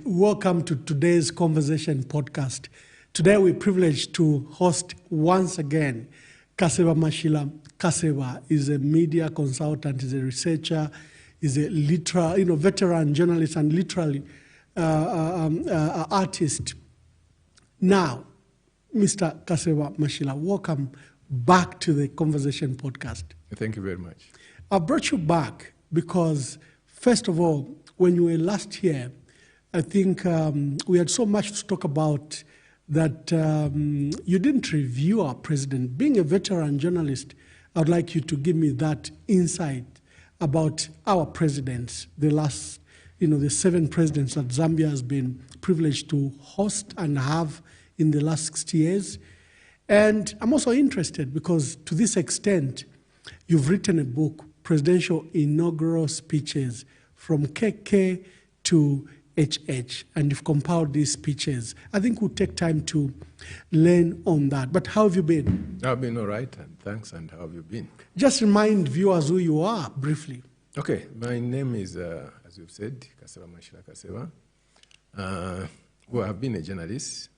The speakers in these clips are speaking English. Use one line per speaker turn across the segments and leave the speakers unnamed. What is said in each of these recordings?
welcome to today's Conversation podcast. Today we're privileged to host once again Kasebamashila Kaseba. Is a media consultant, is a researcher, is a literal, veteran journalist and literally artist. Now, Mr. Kasebamashila, welcome back to the Conversation podcast.
Thank you very much.
I brought you back because, first of all, when you were last here, I think we had so much to talk about that you didn't review our president. Being a veteran journalist, I would like you to give me that insight about our presidents, the last, the 7 presidents that Zambia has been privileged to host and have in the last 60 years. And I'm also interested because to this extent, you've written a book, Presidential Inaugural Speeches from KK to HH, and you've compiled these speeches. I think we'll take time to learn on that. But how have you been?
I've been all right, and thanks. And how have you been?
Just remind viewers who you are briefly.
Okay, my name is, as you've said, Kasebamashila Kaseba. Well, I've been a journalist.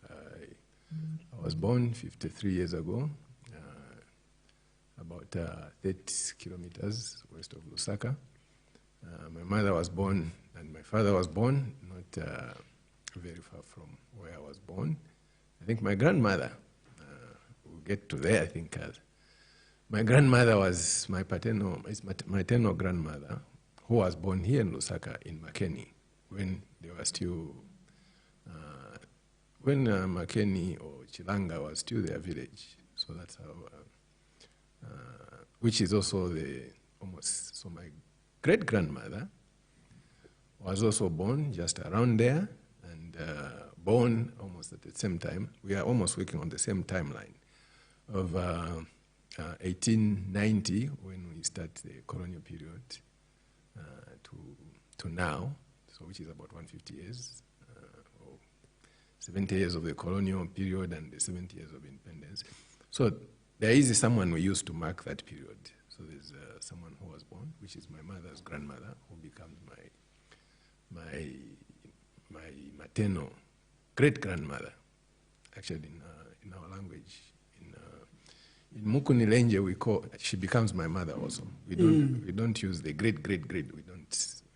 I was born 53 years ago, about 30 kilometers west of Lusaka. My mother was born and my father was born not very far from where I was born. I think my grandmother, we'll get to there, I think. My grandmother was my maternal grandmother, who was born here in Lusaka in Makeni, when they were still, when Makeni or Chilanga was still their village. So that's how, which is also so my great-grandmother was also born just around there and born almost at the same time. We are almost working on the same timeline of 1890 when we start the colonial period to now, so which is about 150 years, or 70 years of the colonial period and the 70 years of independence. So there is someone we used to mark that period. So there's someone who was born, which is my mother's grandmother, who becomes my maternal great-grandmother. Actually, in our language, in Mukunilenje, she becomes my mother also. We don't use the great-great-great. We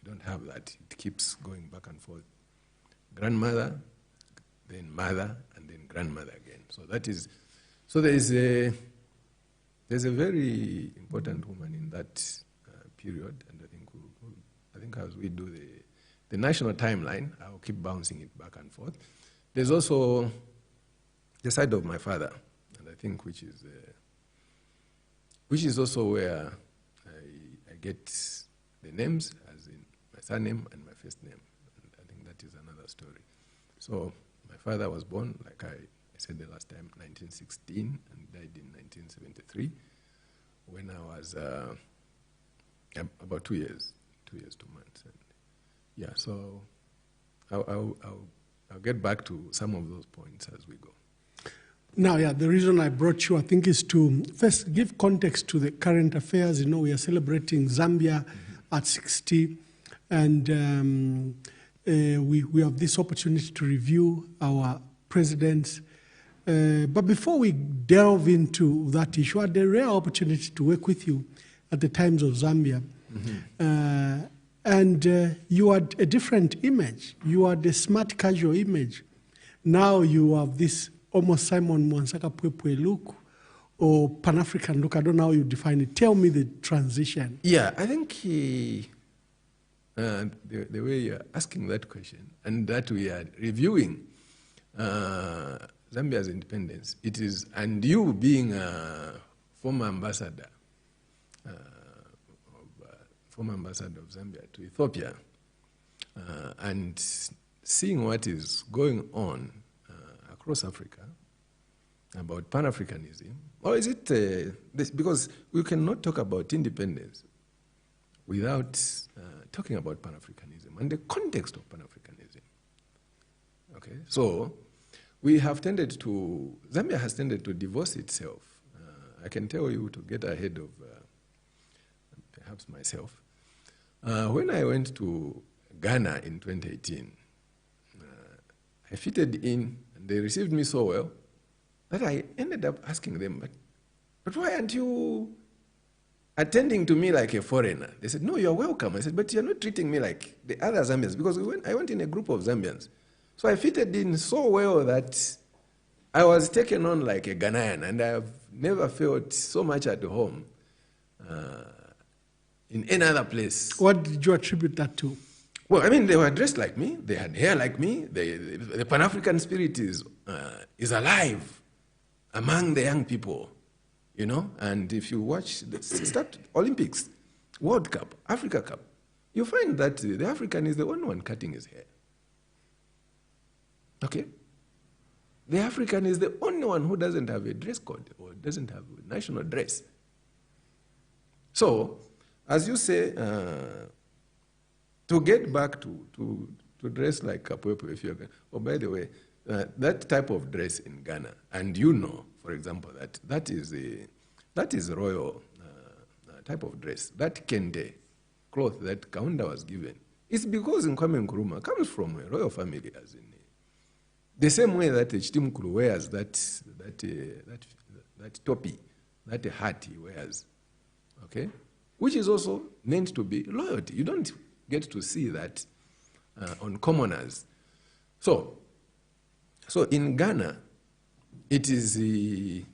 don't have that. It keeps going back and forth. Grandmother, then mother, and then grandmother again. So that is. So there's a very important woman in that period, and I think as we do the national timeline, I'll keep bouncing it back and forth. There's also the side of my father, and I think which is also where I get the names, as in my surname and my first name, and I think that is another story. So my father was born, like I said the last time, 1916, and died in 1973, when I was about 2 years, 2 months. And yeah, so I'll get back to some of those points as we go.
Now, the reason I brought you, I think, is to first give context to the current affairs. We are celebrating Zambia at 60, and we have this opportunity to review our presidents. But before we delve into that issue, I had a rare opportunity to work with you at the Times of Zambia. And you had a different image. You had a smart, casual image. Now you have this almost Simon Mwansaka Pwepwe look or Pan-African look. I don't know how you define it. Tell me the transition.
Yeah, I think the way you're asking that question and that we are reviewing Zambia's independence, it is, and you being a former ambassador of Zambia to Ethiopia, and seeing what is going on across Africa about Pan-Africanism, or is it this? Because we cannot talk about independence without talking about Pan-Africanism and the context of Pan-Africanism. Okay, so Zambia has tended to divorce itself. I can tell you, to get ahead of perhaps myself, when I went to Ghana in 2018, I fitted in, and they received me so well that I ended up asking them, but why aren't you attending to me like a foreigner? They said, no, you're welcome. I said, but you're not treating me like the other Zambians, because I went in a group of Zambians. So I fitted in so well that I was taken on like a Ghanaian, and I've never felt so much at home in any other place.
What did you attribute that to?
Well, I mean, they were dressed like me. They had hair like me. The Pan-African spirit is alive among the young people, you know. And if you watch the start Olympics, World Cup, Africa Cup, you find that the African is the only one cutting his hair. Okay? The African is the only one who doesn't have a dress code or doesn't have a national dress. So, as you say, to get back to dress like Kapwepo, if you're, oh, by the way, that type of dress in Ghana, and you know, for example, that is a royal type of dress. That kente cloth that Kaunda was given, it's because Nkwame Nkrumah comes from a royal family, as in the same way that Chitimukulu wears that topi, that hat he wears, okay, which is also meant to be loyalty. You don't get to see that on commoners. So in Ghana, it is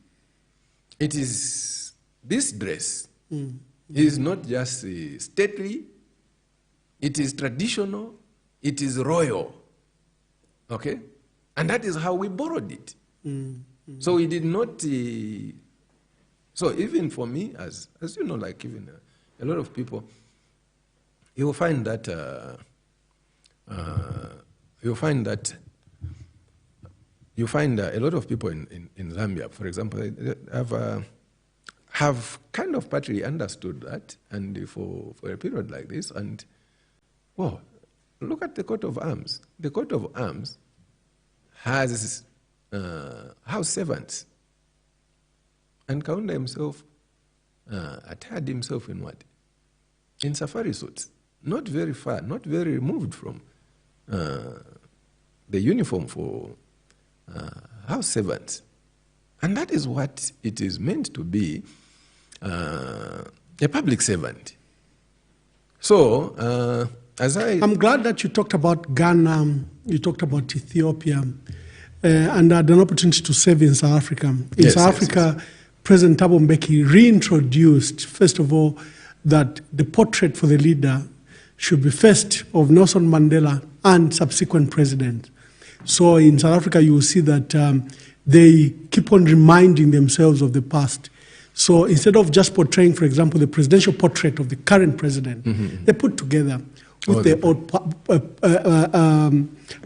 this dress is not just stately, it is traditional, it is royal, okay? And that is how we borrowed it. So we did not, so even for me, as you know, like even a lot of people, you will find that a lot of people in Zambia, for example, have kind of partly understood that, and for a period like this, and well, look at the coat of arms. The coat of arms has house servants, and Kaunda himself attired himself in what? In safari suits. Not very far, not very removed from the uniform for house servants. And that is what it is meant to be, a public servant. So, I'm
glad that you talked about Ghana, you talked about Ethiopia, and had an opportunity to serve in South Africa. In South Africa, President Thabo Mbeki reintroduced, first of all, that the portrait for the leader should be first of Nelson Mandela and subsequent presidents. So in South Africa, you will see that they keep on reminding themselves of the past. So instead of just portraying, for example, the presidential portrait of the current president, they put together with their old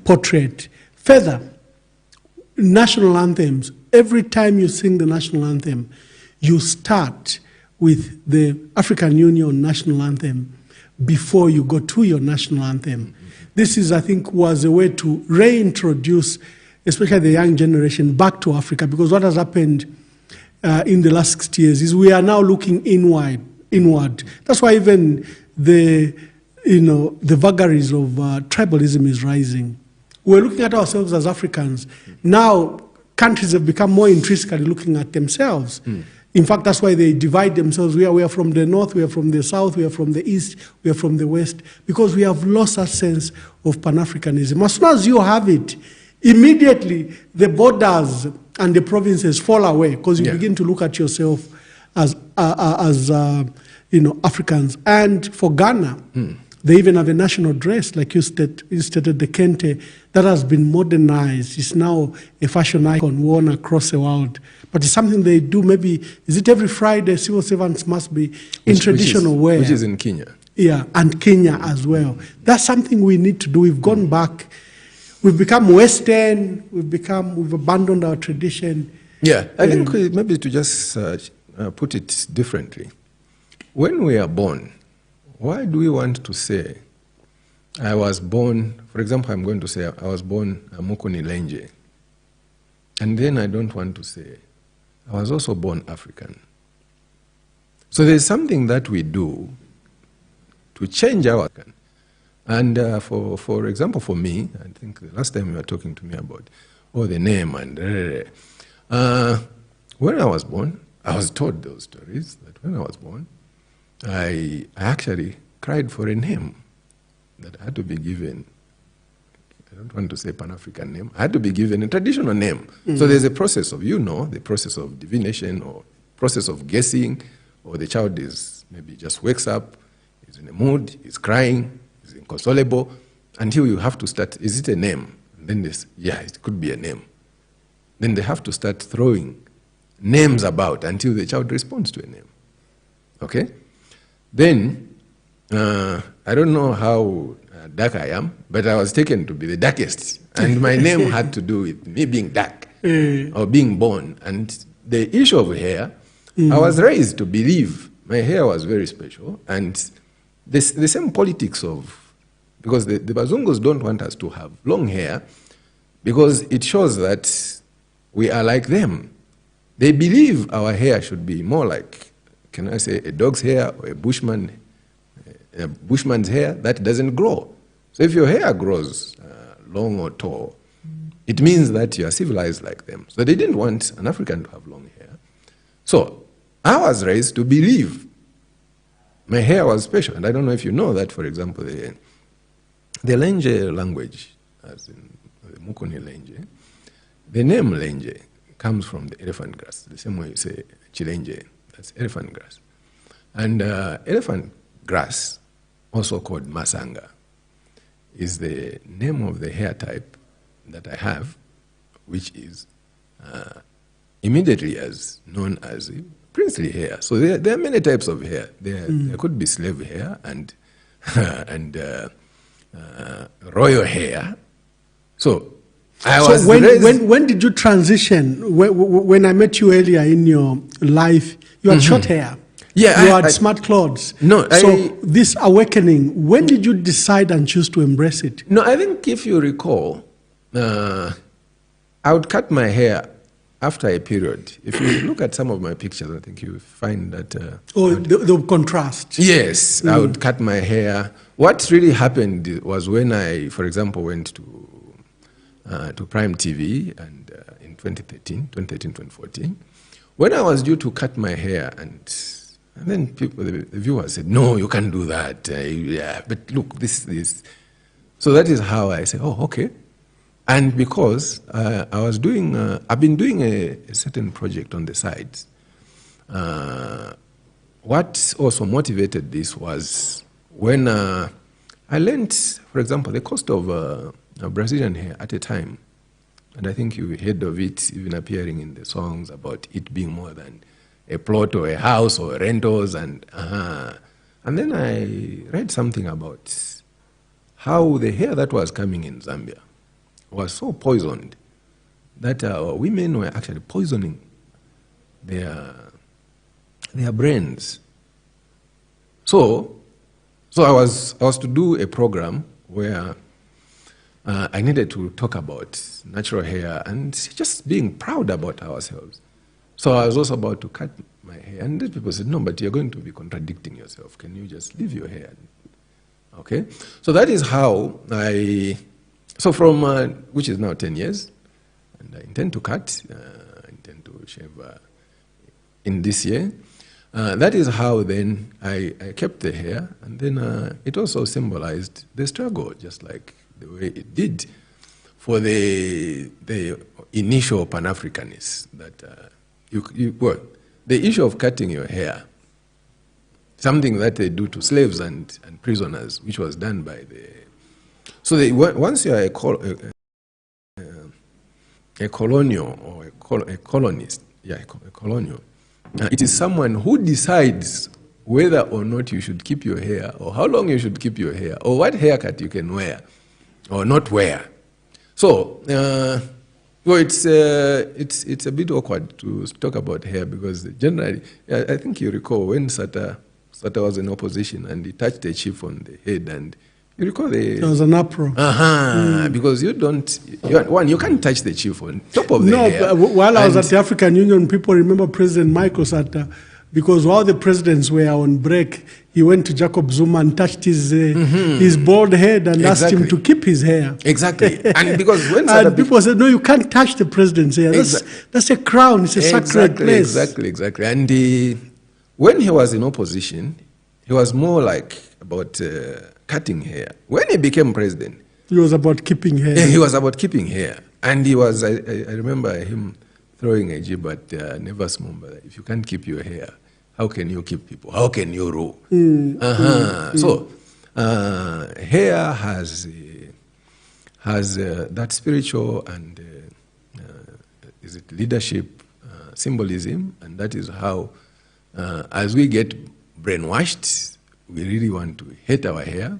portrait. Further, national anthems. Every time you sing the national anthem, you start with the African Union national anthem before you go to your national anthem. This is, I think, was a way to reintroduce, especially the young generation, back to Africa, because what has happened in the last 60 years is we are now looking inward. That's why even the vagaries of tribalism is rising. We're looking at ourselves as Africans. Now, countries have become more intrinsically looking at themselves. In fact, that's why they divide themselves. We are from the north, we are from the south, we are from the east, we are from the west, because we have lost that sense of Pan-Africanism. As soon as you have it, immediately the borders and the provinces fall away, because you begin to look at yourself as Africans. And for Ghana, they even have a national dress, like you stated, the kente, that has been modernized. It's now a fashion icon worn across the world. But it's something they do, maybe, is it every Friday? Civil servants must be in traditional wear.
Which is in Kenya.
Yeah, and Kenya as well. That's something we need to do. We've gone back. We've become Western. We've abandoned our tradition.
Yeah, I think maybe to just put it differently. When we are born, why do we want to say, I was born, for example, I'm going to say, I was born Mukuni Lenje. And then I don't want to say, I was also born African. So there's something that we do to change our, And for example, for me, I think the last time you were talking to me about, the name and when I was born, I was told those stories that when I was born, I actually cried for a name that had to be given. I don't want to say Pan-African name. I had to be given a traditional name. So there's a process of, the process of divination or process of guessing, or the child is maybe just wakes up, is in a mood, is crying, is inconsolable, until you have to start, is it a name? And then this, it could be a name. Then they have to start throwing names about until the child responds to a name. Okay? Then, I don't know how dark I am, but I was taken to be the darkest. And my name had to do with me being dark or being born. And the issue of hair, I was raised to believe my hair was very special. And the same politics of, because the Bazungus don't want us to have long hair because it shows that we are like them. They believe our hair should be more like, can I say, a dog's hair or a bushman's hair that doesn't grow. So if your hair grows long or tall, it means that you are civilized like them. So they didn't want an African to have long hair. So I was raised to believe my hair was special. And I don't know if you know that, for example, the Lenje language, as in the Mukuni Lenje, the name Lenje comes from the elephant grass, the same way you say Chilenje, that's elephant grass. And elephant grass, also called Masanga, is the name of the hair type that I have, which is immediately as known as princely hair. So there are many types of hair. There could be slave hair and royal hair. So
when did you transition? When I met you earlier in your life, you had short hair.
Yeah,
you had smart clothes.
No,
so this awakening, when did you decide and choose to embrace it?
No, I think if you recall, I would cut my hair after a period. If you look at some of my pictures, I think you find that...
the contrast.
Yes, I would cut my hair. What really happened was when I, for example, went to Prime TV and in 2013-2014, when I was due to cut my hair, and then people, the viewers said, no, you can't do that. But look, this. So that is how I said, oh, okay. And because I've been doing a certain project on the side, what also motivated this was when I learned, for example, the cost of Brazilian hair at a time, and I think you heard of it even appearing in the songs about it being more than a plot or a house or rentals, and then I read something about how the hair that was coming in Zambia was so poisoned that women were actually poisoning their brains. So I was to do a program where I needed to talk about natural hair and just being proud about ourselves. So I was also about to cut my hair, and then people said, no, but you're going to be contradicting yourself. Can you just leave your hair? Okay? So that is how so from, which is now 10 years, and I intend to cut, I intend to shave in this year. That is how then I kept the hair, and then it also symbolized the struggle, just like the way it did for the initial Pan-Africanists that the issue of cutting your hair, something that they do to slaves and prisoners, which was done by so once you are a colonial or a colonist, a colonial, it is someone who decides whether or not you should keep your hair, or how long you should keep your hair, or what haircut you can wear or not wear. So, it's a bit awkward to talk about hair because generally, I think you recall when Sata was in opposition and he touched a chief on the head, and you recall there
was an uproar.
Because you can't touch the chief on top of the hair.
No, while I was at the African Union, people remember President Michael Sata because while the presidents were on break, he went to Jacob Zuma and touched his bald head and asked him to keep his hair.
Exactly. And because when
and people said, no, you can't touch the president's hair. That's a crown. It's a sacred place.
Exactly. And when he was in opposition, he was more like about cutting hair. When he became president,
he was about keeping hair.
Yeah, he was about keeping hair. And he was, I remember him throwing a jib at Nevas Mwamba. If you can't keep your hair, how can you keep people? How can you rule? So, hair has that spiritual and is it leadership symbolism, and that is how, as we get brainwashed, we really want to hate our hair.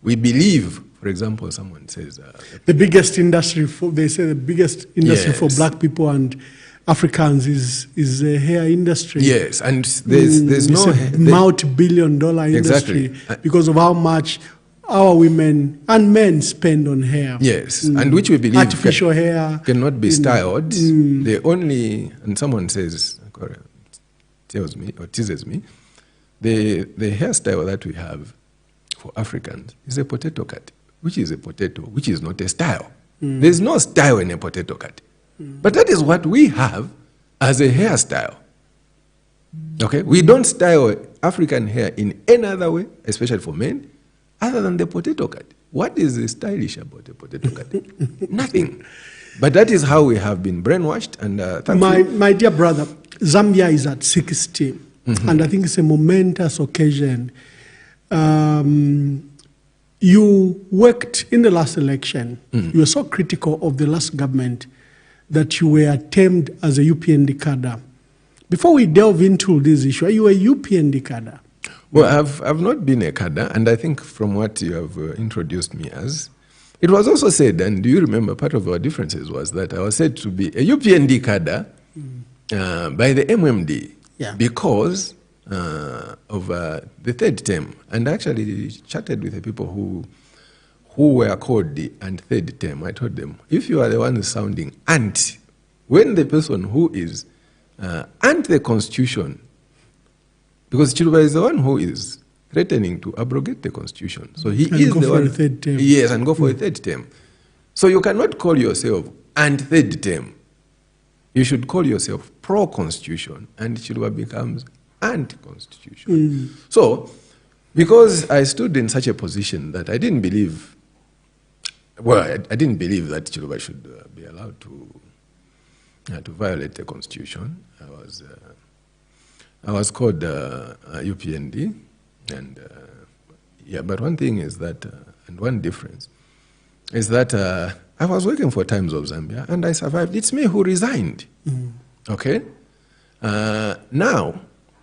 We believe, for example, someone says
the biggest industry for black people and Africans is the hair industry.
Yes, and there's no
multi-billion-dollar industry because of how much our women and men spend on hair.
Yes, and which we believe
artificial hair
cannot be styled. They only, and someone says, tells me or teases me, the hairstyle that we have for Africans is a potato cut, which is a potato, which is not a style. There's no style in a potato cut. But that is what we have as a hairstyle. Okay? We don't style African hair in any other way, especially for men, other than the potato cut. What is stylish about a potato cut? Nothing. But that is how we have been brainwashed. And
my dear brother, Zambia is at 60, and I think it's a momentous occasion. You worked in the last election. You were so critical of the last government that you were termed as a UPND cadre. Before we delve into this issue, are you a UPND cadre?
Well, I've not been a cadre, and I think from what you have introduced me as, it was also said, and do you remember part of our differences was that I was said to be a UPND cadre by the MMD because of the third term, and actually chatted with the people who were called the third term. I told them, if you are the one sounding ant, when the person who is ant the constitution, because Chiluba is the one who is threatening to abrogate the constitution, so he is the one.
Third term.
Yes, and go for a third term. So you cannot call yourself ant third term. You should call yourself pro-constitution, and Chiluba becomes anti-constitution. So, because I stood in such a position that I didn't believe, I didn't believe that Chiluba should be allowed to violate the constitution. I was called UPND, and but one thing is that, and one difference is that I was working for Times of Zambia, and I survived. It's me who resigned. Okay, now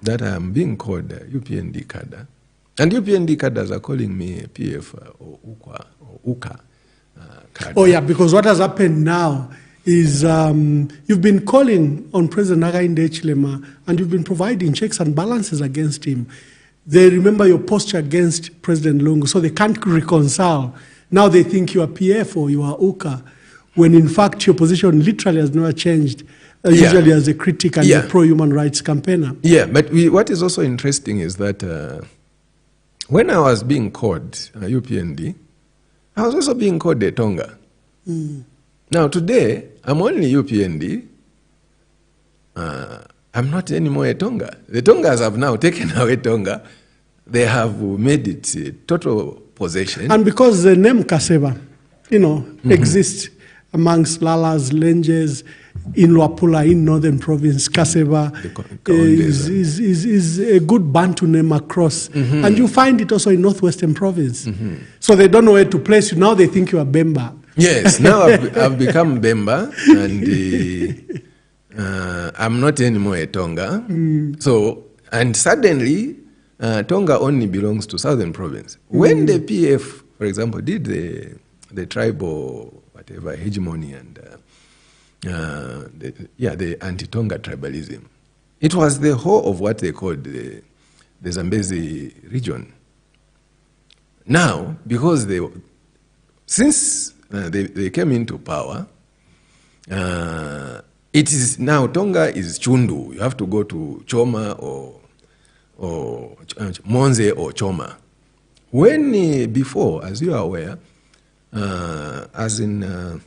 that I'm being called UPND cadre, and UPND cadres are calling me PF or UKA cadre.
Oh yeah, because what has happened now is you've been calling on President Hakainde Hichilema, and you've been providing checks and balances against him. They remember your posture against President Lungu, so they can't reconcile. Now they think you are PF or you are UKA, when in fact your position literally has never changed. Usually as a critic and a pro-human rights campaigner. Yeah,
but what is also interesting is that when I was being called UPND, I was also being called a Tonga. Now today, I'm only UPND. I'm not anymore a Tonga. The Tongas have now taken away Tonga. They have made it total possession.
And because the name Kaseba, exists amongst Lalas, Lenges, in Luapula, in Northern Province, Kaseba is a good Bantu name across. And you find it also in Northwestern Province. So they don't know where to place you. Now they think you are Bemba.
Yes, now I've become Bemba, and I'm not anymore a Tonga. So, and suddenly, Tonga only belongs to Southern Province. When the PF, for example, did the tribal, whatever, hegemony and the anti-Tonga tribalism, it was the whole of what they called the Zambezi region. Now, because since they came into power, It is now, Tonga is Chundu. You have to go to Choma or Monze or Choma. When before, as you are aware, as in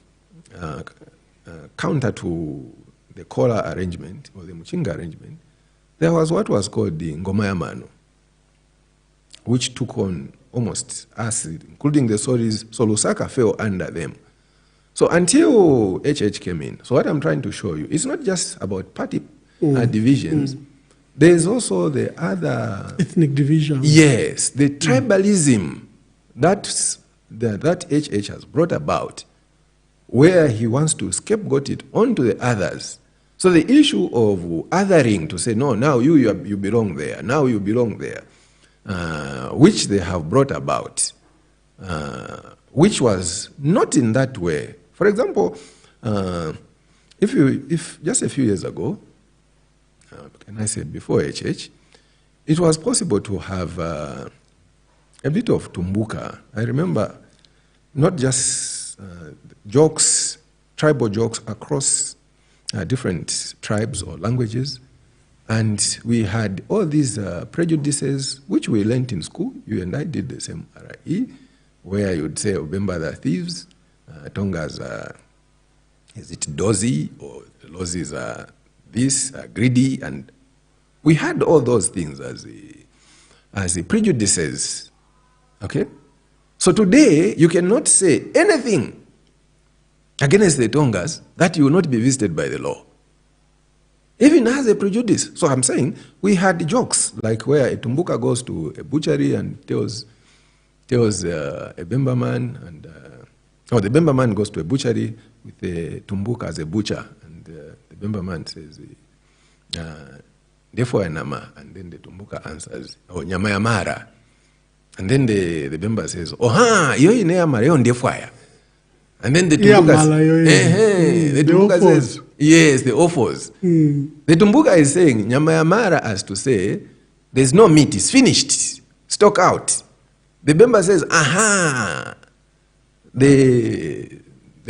counter to the Kola arrangement or the Muchinga arrangement, there was what was called the Ngoma ya Mano, which took on almost us, including the Soris, so Lusaka fell under them. So until HH came in, so what I'm trying to show you, it's not just about party divisions. There's also the other...
ethnic divisions.
Yes, the tribalism that HH has brought about, where he wants to scapegoat it onto the others. So the issue of othering, to say, no, now you belong there, now you belong there, which they have brought about, which was not in that way. For example, if just a few years ago, can I say before HH, it was possible to have a bit of tumbuka. I remember not just jokes, tribal jokes across different tribes or languages, and we had all these prejudices which we learnt in school. You and I did the same RIE, where you'd say Obemba the thieves, Tongas is it dozy, or the Lozis are this, greedy, and we had all those things as the prejudices. Okay? So today, you cannot say anything against the Tongas that you will not be visited by the law. Even as a prejudice. So I'm saying, we had jokes, like where a Tumbuka goes to a butchery and tells a Bemba man, and the Bemba man goes to a butchery with a Tumbuka as a butcher, and the Bemba man says, therefore Nama, and then the Tumbuka answers, oh, Nyama ya Mara. And then the Bemba says, oh, ha, yo ine ya Mara, yo ndefwaya. And then the Tumbuka says, yes, the offers. The Tumbuka is saying, Nyama ya Mara, as to say, there's no meat, it's finished, stock out. The Bemba says, aha, the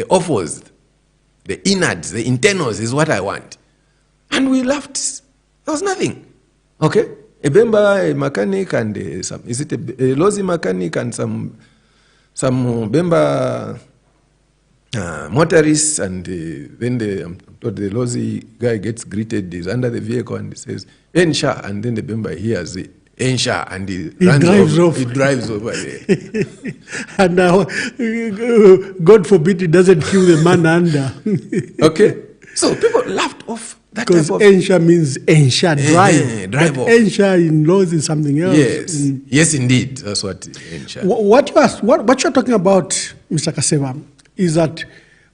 offers, the innards, the internals is what I want. And we laughed. There was nothing. Okay? A Bemba, a mechanic, and is it a Lozi mechanic and some Bemba motorists, and then the Lozi guy gets greeted, he's under the vehicle and he says, Ensha, and then the Bemba hears it. Ensha, and he drives off. He drives over there.
And now, God forbid, he doesn't kill the man under.
Okay. So people laughed off that type of...
Because Ensha means Ensha, drive.
Drive
but
off.
Ensha in laws is something else.
Yes. Yes, indeed. That's what Ensha...
What you're talking about, Mr. Kaseba, is that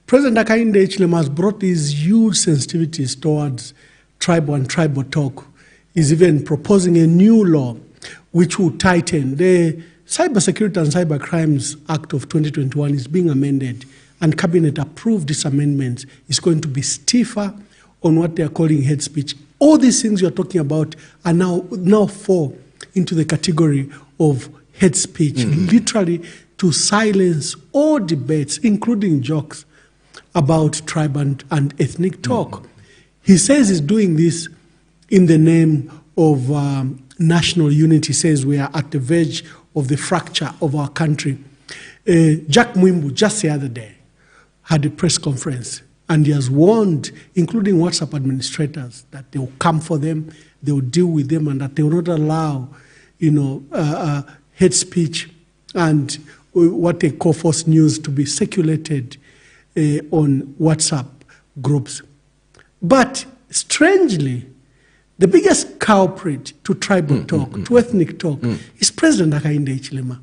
President Hakainde Hichilema has brought these huge sensitivities towards tribal and tribal talk. Is even proposing a new law which will tighten. The Cybersecurity and Cyber Crimes Act of 2021 is being amended, and Cabinet approved this amendment. Is going to be stiffer on what they are calling hate speech. All these things you're talking about are now fall into the category of hate speech, literally to silence all debates, including jokes about tribe and ethnic talk. He says he's doing this in the name of national unity. He says we are at the verge of the fracture of our country. Jack Mwimbu, just the other day, had a press conference, and he has warned, including WhatsApp administrators, that they will come for them, they will deal with them, and that they will not allow, hate speech and what they call false news to be circulated on WhatsApp groups. But strangely, the biggest culprit to tribal talk, to ethnic talk, is President Hakainde Hichilema.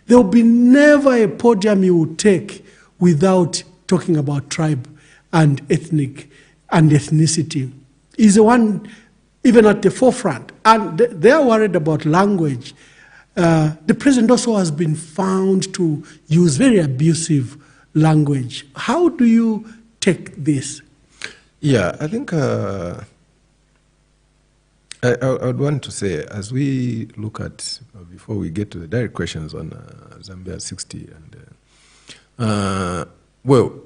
There will be never a podium you will take without talking about tribe and ethnic and ethnicity. He's the one even at the forefront. And they are worried about language. The president also has been found to use very abusive language. How do you take this?
Yeah, I think I would want to say, as we look at, before we get to the direct questions on Zambia 60, and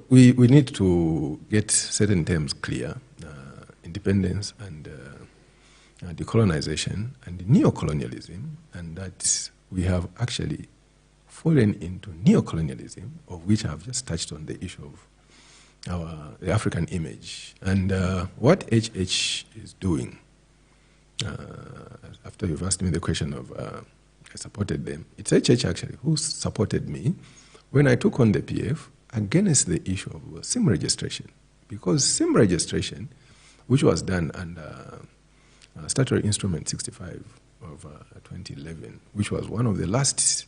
we need to get certain terms clear. independence and decolonization and neocolonialism, and that we have actually fallen into neocolonialism, of which I've just touched on the issue of the African image. And what HH is doing, after you've asked me the question of I supported them, it's HH actually who supported me when I took on the PF against the issue of SIM registration. Because SIM registration, which was done under Statutory Instrument 65 of 2011, which was one of the last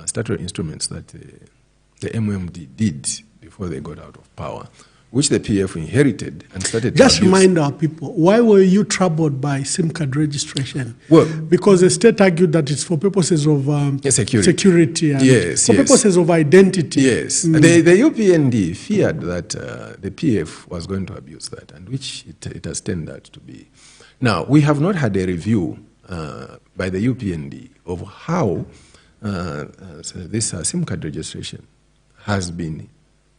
statutory instruments that the MMD did before they got out of power, which the PF inherited and started to
Just
abuse.
remind our people, why were you troubled by SIM card registration?
Well,
because the state argued that it's for purposes of security and
yes,
for purposes of identity.
Yes. The UPND feared that the PF was going to abuse that, and which it has turned out to be. Now, we have not had a review by the UPND of how this SIM card registration has been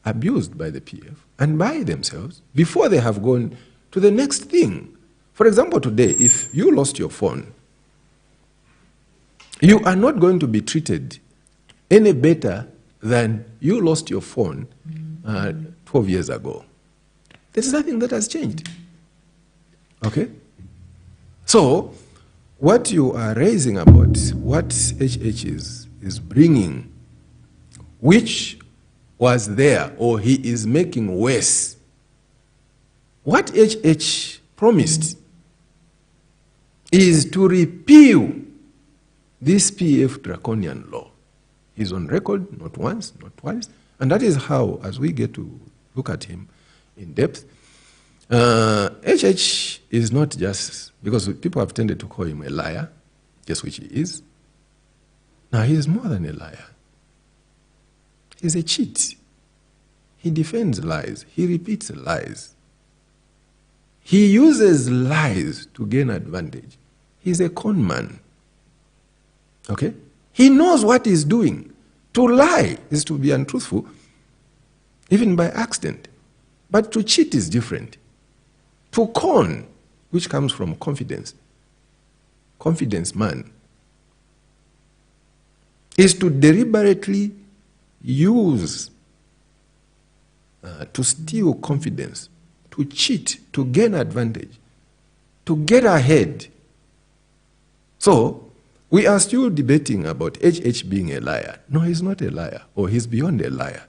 abused by the PF and by themselves before they have gone to the next thing. For example, today, if you lost your phone, you are not going to be treated any better than you lost your phone 12 years ago. There's nothing that has changed. Okay? So, what you are raising about what HH is bringing, which was there or he is making worse, what HH promised is to repeal this PF draconian law. He's on record, not once, not twice, and that is how, as we get to look at him in depth, HH is not just, because people have tended to call him a liar, just which he is. Now, he is more than a liar. He's a cheat. He defends lies. He repeats lies. He uses lies to gain advantage. He's a con man. Okay? He knows what he's doing. To lie is to be untruthful, even by accident. But to cheat is different. To con, which comes from confidence man, is to deliberately use, to steal confidence, to cheat, to gain advantage, to get ahead. So, we are still debating about HH being a liar. No, he's not a liar, or he's beyond a liar.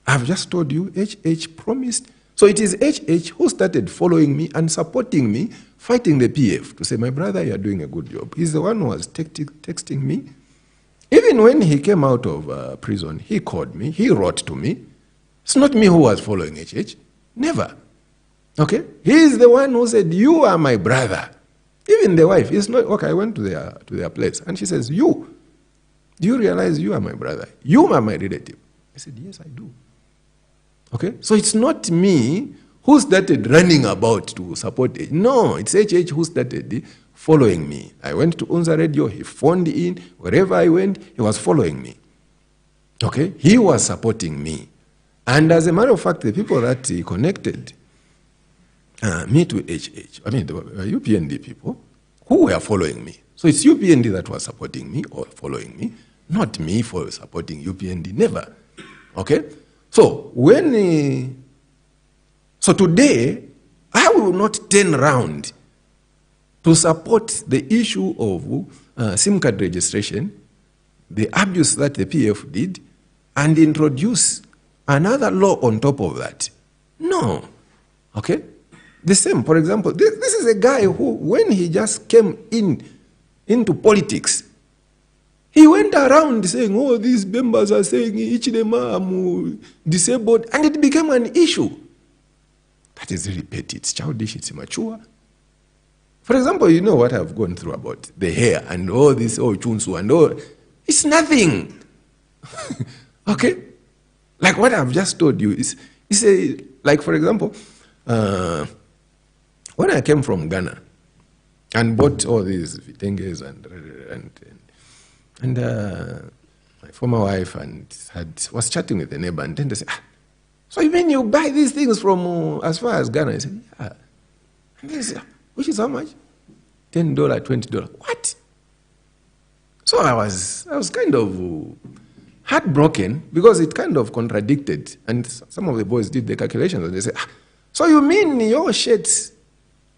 I've just told you, HH promised. So it is HH who started following me and supporting me, fighting the PF to say, my brother, you're doing a good job. He's the one who was texting me. Even when he came out of prison, he called me, he wrote to me. It's not me who was following HH. Never. Okay? He is the one who said, you are my brother. Even the wife, it's not, okay, I went to their place, and she says, do you realize you are my brother? You are my relative. I said, yes, I do. Okay? So it's not me who started running about to support it. No, it's HH who started following me. I went to Unza Radio, he phoned in, wherever I went, he was following me. Okay? He was supporting me. And as a matter of fact, the people that he connected me to HH, I mean the UPND people, who were following me. So it's UPND that was supporting me or following me, not me for supporting UPND, never. Okay? So so today, I will not turn around to support the issue of SIM card registration, the abuse that the PF did, and introduce another law on top of that. No. Okay? The same, for example, this is a guy who, when he just came into politics, he went around saying, oh, these members are saying I'm disabled, and it became an issue. That is really petty, it's childish, it's immature. For example, you know what I've gone through about the hair and all this, chunsu and all. It's nothing. Okay? Like what I've just told you, like for example, when I came from Ghana and bought all these vitenges and my former wife was chatting with a neighbor, and then they said, So you mean you buy these things from as far as Ghana? I said, yeah. And they said, which is how much? $10, $20. What? So I was kind of heartbroken because it kind of contradicted. And some of the boys did the calculations and they said, so you mean your shirts,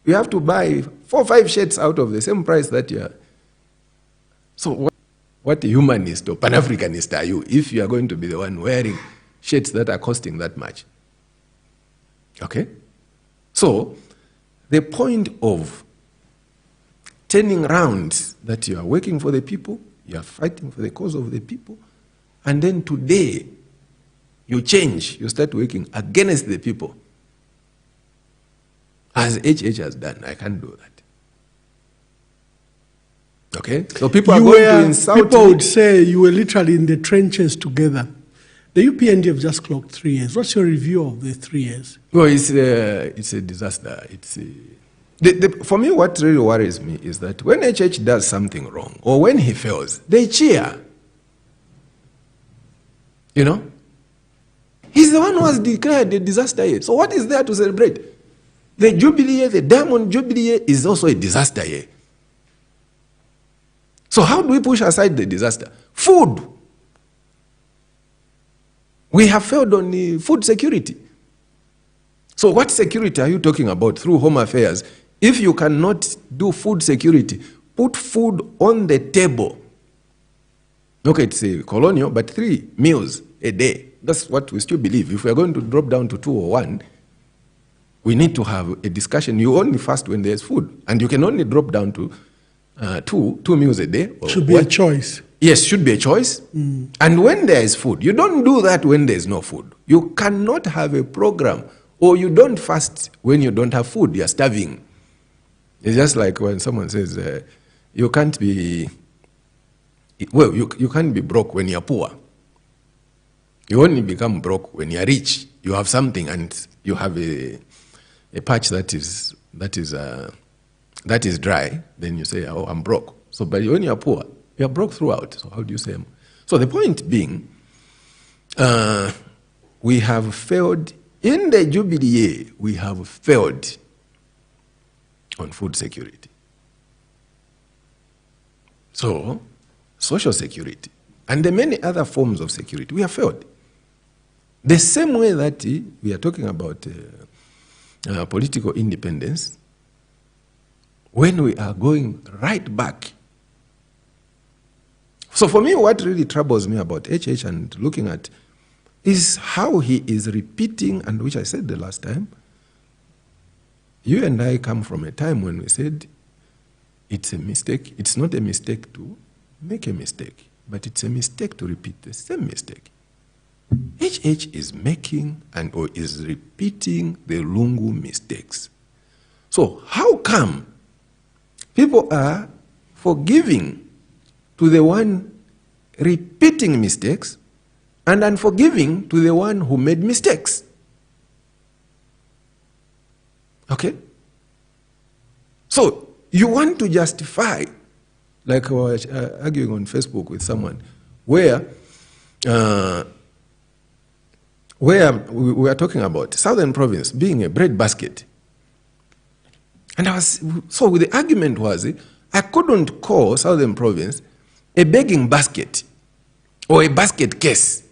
you have to buy 4 or 5 shirts out of the same price that you are. So what humanist or Pan-Africanist are you if you are going to be the one wearing shirts that are costing that much? Okay? So the point of turning around that you are working for the people, you are fighting for the cause of the people, and then today you change, you start working against the people. As HH has done, I can't do that. Okay? So people are going to insult me.
People would say you were literally in the trenches together. The UPND have just clocked 3 years. What's your review of the 3 years?
Well, it's a disaster. For me, what really worries me is that when HH does something wrong or when he fails, they cheer. You know? He's the one who has declared the disaster year. So what is there to celebrate? The Jubilee year, the Diamond Jubilee year is also a disaster year. So how do we push aside the disaster? Food. We have failed on the food security. So what security are you talking about through Home Affairs if you cannot do food security? Put food on the table. Okay, it's a colonial, but 3 meals a day. That's what we still believe. If we are going to drop down to 2 or 1, we need to have a discussion. You only fast when there's food. And you can only drop down to 2 meals a day.
Should be a choice.
Yes, should be a choice. And when there is food, you don't do that when there's no food. You cannot have a program, or you don't fast when you don't have food. You're starving. It's just like when someone says, you can't be, well, you can't be broke when you're poor. You only become broke when you're rich. You have something and you have a patch that is dry, then you say, oh, I'm broke. So, but when you're poor, you're broke throughout. So how do you say? So the point being, we have failed in the Jubilee year. We have failed on food security. So, social security and the many other forms of security, we have failed. The same way that we are talking about political independence, when we are going right back. So for me, what really troubles me about HH and looking at is how he is repeating, and which I said the last time, you and I come from a time when we said it's a mistake. It's not a mistake to make a mistake, but it's a mistake to repeat the same mistake. HH is making or is repeating the Lungu mistakes. So how come people are forgiving to the one repeating mistakes and unforgiving to the one who made mistakes? Okay? So you want to justify, like I was arguing on Facebook with someone, where we were talking about Southern Province being a breadbasket. And so the argument was, I couldn't call Southern Province a begging basket or a basket case.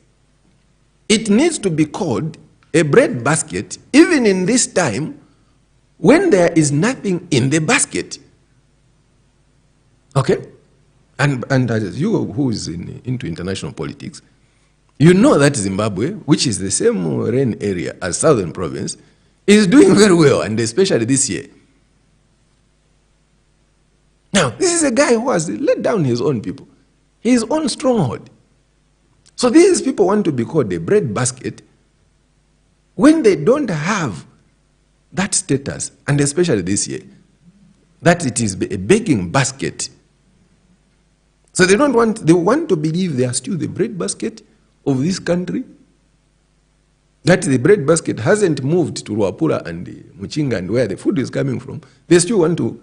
It needs to be called a bread basket, even in this time when there is nothing in the basket. Okay? And as you who is into international politics, you know that Zimbabwe, which is the same rain area as Southern Province, is doing very well, and especially this year. Now, this is a guy who has let down his own people, his own stronghold. So these people want to be called a bread basket when they don't have that status, and especially this year, that it is a begging basket. So they want to believe they are still the bread basket of this country, that the bread basket hasn't moved to Ruapura and Muchinga and where the food is coming from. They still want to,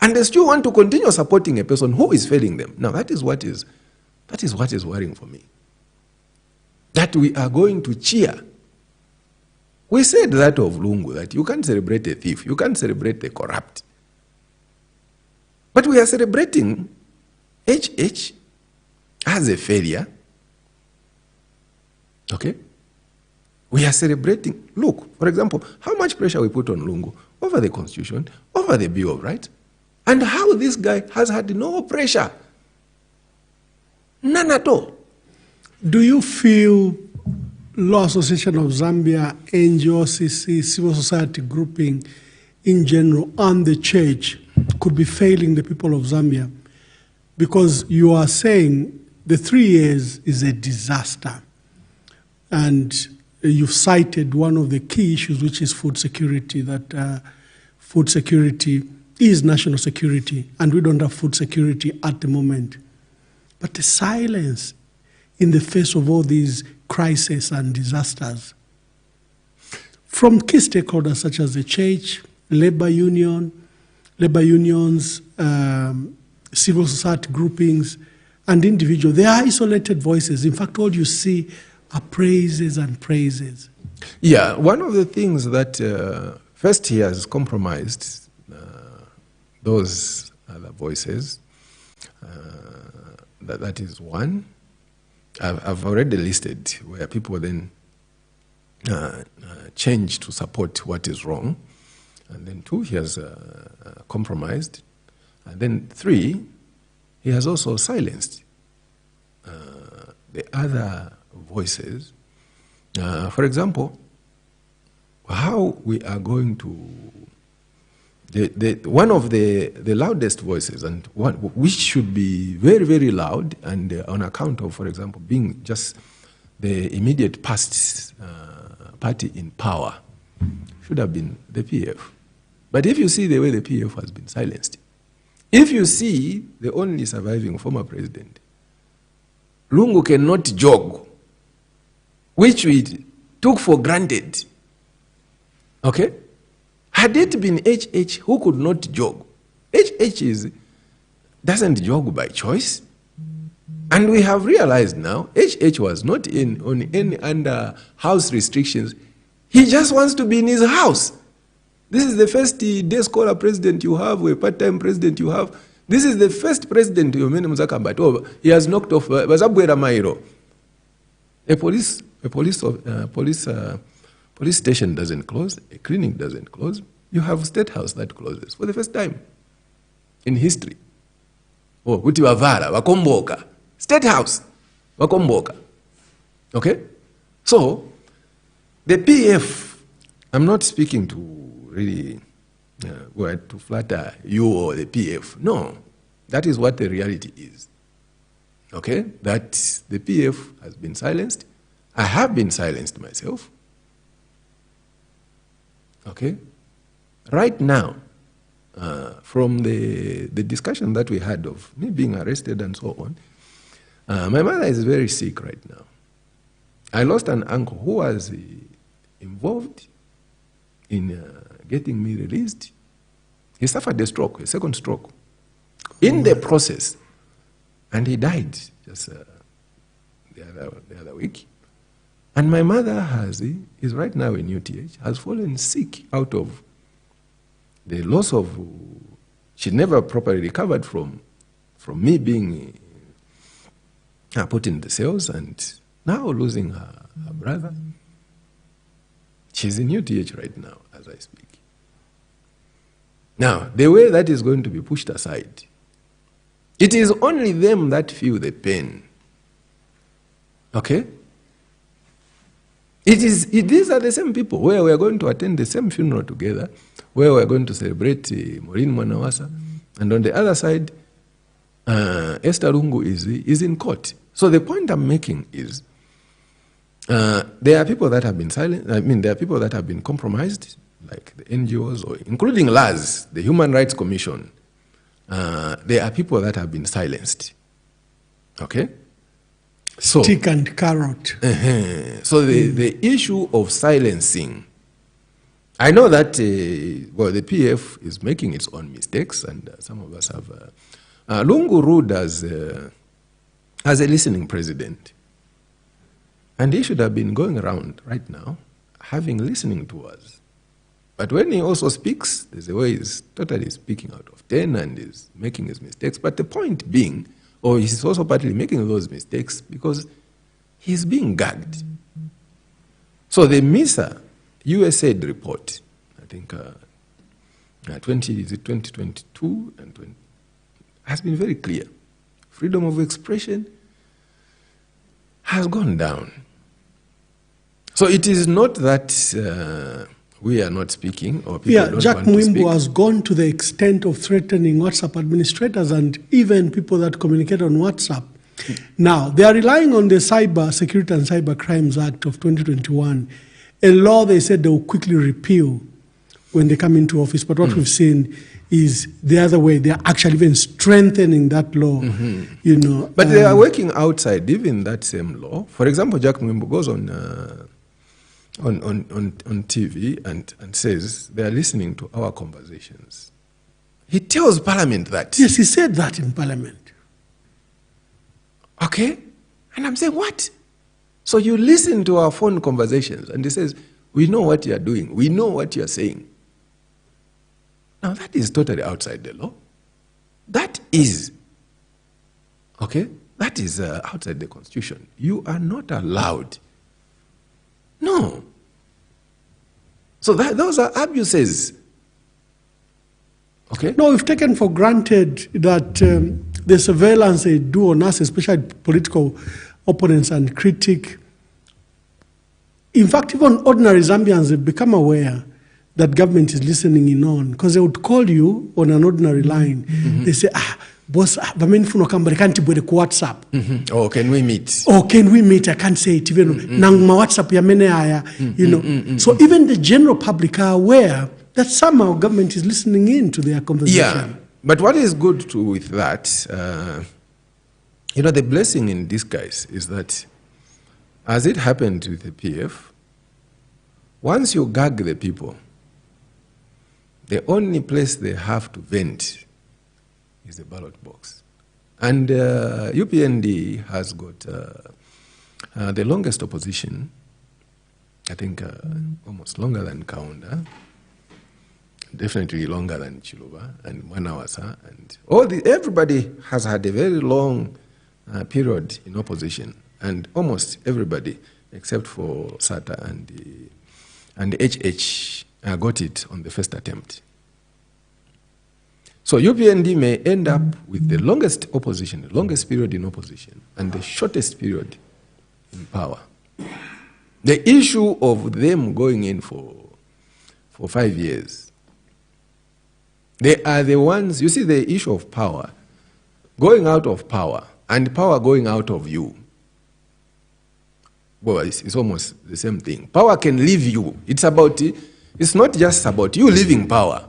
and they still want to continue supporting a person who is failing them. Now that is what is worrying for me. That we are going to cheer We said that of Lungu, that you can't celebrate a thief, you can't celebrate the corrupt. But we are celebrating HH as a failure. Okay? We are celebrating. Look, for example, how much pressure we put on Lungu over the Constitution, over the Bill of Rights, and how this guy has had no pressure. None at all.
Do you feel Law Association of Zambia, NGOCC, civil society grouping in general, and the church could be failing the people of Zambia? Because you are saying the 3 years is a disaster. And you've cited one of the key issues, which is food security, that food security is national security, and we don't have food security at the moment. But the silence in the face of all these crises and disasters from key stakeholders such as the church, labor unions, civil society groupings, and individuals. They are isolated voices. In fact, all you see are praises and praises.
Yeah, one of the things that first he has compromised those other voices. That is one. I've already listed where people then change to support what is wrong. And then 2, he has compromised. And then 3, he has also silenced the other voices. For example, how we are going to, one of the loudest voices, and one which should be very, very loud, and on account of, for example, being just the immediate past party in power, should have been the PF. But if you see the way the PF has been silenced, if you see the only surviving former president, Lungu cannot jog, which we took for granted. Okay? Had it been HH who could not jog, HH doesn't jog by choice. And we have realized now, HH was not on any under house restrictions. He just wants to be in his house. This is the first day scholar president you have, or a part-time president you have. This is the first president, Emmanuel Mwamba. He has knocked off Bazabwera Mairo. A police station doesn't close, a clinic doesn't close. You have State House that closes for the first time in history. Oh, kuti Wavara, Wakomboka. State House, Wakomboka. Okay? So, the PF, I'm not speaking to really to flatter you or the PF. No, that is what the reality is. Okay? That the PF has been silenced. I have been silenced myself. Okay? Right now, from the discussion that we had of me being arrested and so on, my mother is very sick right now. I lost an uncle who was involved in getting me released. He suffered a stroke, a second stroke, in the process, and he died just the other week. And my mother is right now in UTH, has fallen sick out of the loss of, she never properly recovered from me being put in the cells, and now losing her brother. She's in UTH right now, as I speak. Now, the way that is going to be pushed aside, it is only them that feel the pain. Okay? These are the same people where we are going to attend the same funeral together, where we are going to celebrate Maureen Mwanawasa, and on the other side, Esther Lungu is in court. So the point I'm making is, there are people that have been silent. I mean, there are people that have been compromised, like the NGOs, or including LAS, the Human Rights Commission. There are people that have been silenced. Okay? So,
stick and carrot.
So the issue of silencing, I know that, the PF is making its own mistakes, and some of us have. Lungu ruled as a listening president. And he should have been going around right now, listening to us. But when he also speaks, there's a way he's totally speaking out of 10 and is making his mistakes. But the point being, or he's also partly making those mistakes because he's being gagged. So the MISA USAID report, I think 2022 and 20, has been very clear. Freedom of expression has gone down. So it is not that we are not speaking or people don't
Jack
want to speak.
Mwamba has gone to the extent of threatening WhatsApp administrators and even people that communicate on WhatsApp. Now, they are relying on the Cyber Security and Cyber Crimes Act of 2021, a law they said they will quickly repeal when they come into office. But what we've seen is the other way. They are actually even strengthening that law, you know.
But they are working outside even that same law. For example, Jack Mwamba goes on TV and says they are listening to our conversations. He tells Parliament that.
Yes, he said that in Parliament.
Okay? And I'm saying, what? So you listen to our phone conversations, and he says, we know what you are doing. We know what you are saying. Now, that is totally outside the law. That is, okay? That is outside the Constitution. You are not allowed. No. So those are abuses. Okay?
No, we've taken for granted that the surveillance they do on us, especially political opponents and critics. In fact, even ordinary Zambians have become aware that government is listening in on, because they would call you on an ordinary line. They say, boss, can't WhatsApp.
Oh, can we meet?
Oh, can we meet? I can't say it. Even WhatsApp you know. So even the general public are aware that somehow government is listening in to their conversation.
Yeah, but what is good with that, you know, the blessing in disguise is that, as it happened with the PF, once you gag the people, the only place they have to vent is the ballot box. And UPND has got the longest opposition, I think almost longer than Kaunda, definitely longer than Chiluba and Mwanawasa. And everybody has had a very long period in opposition, and almost everybody, except for SATA and HH, got it on the first attempt. So UPND may end up with the longest opposition, the longest period in opposition, and the shortest period in power. The issue of them going in for 5 years, they are the ones, you see the issue of power, going out of power, and power going out of you. Well, it's almost the same thing. Power can leave you. It's not just about you leaving power.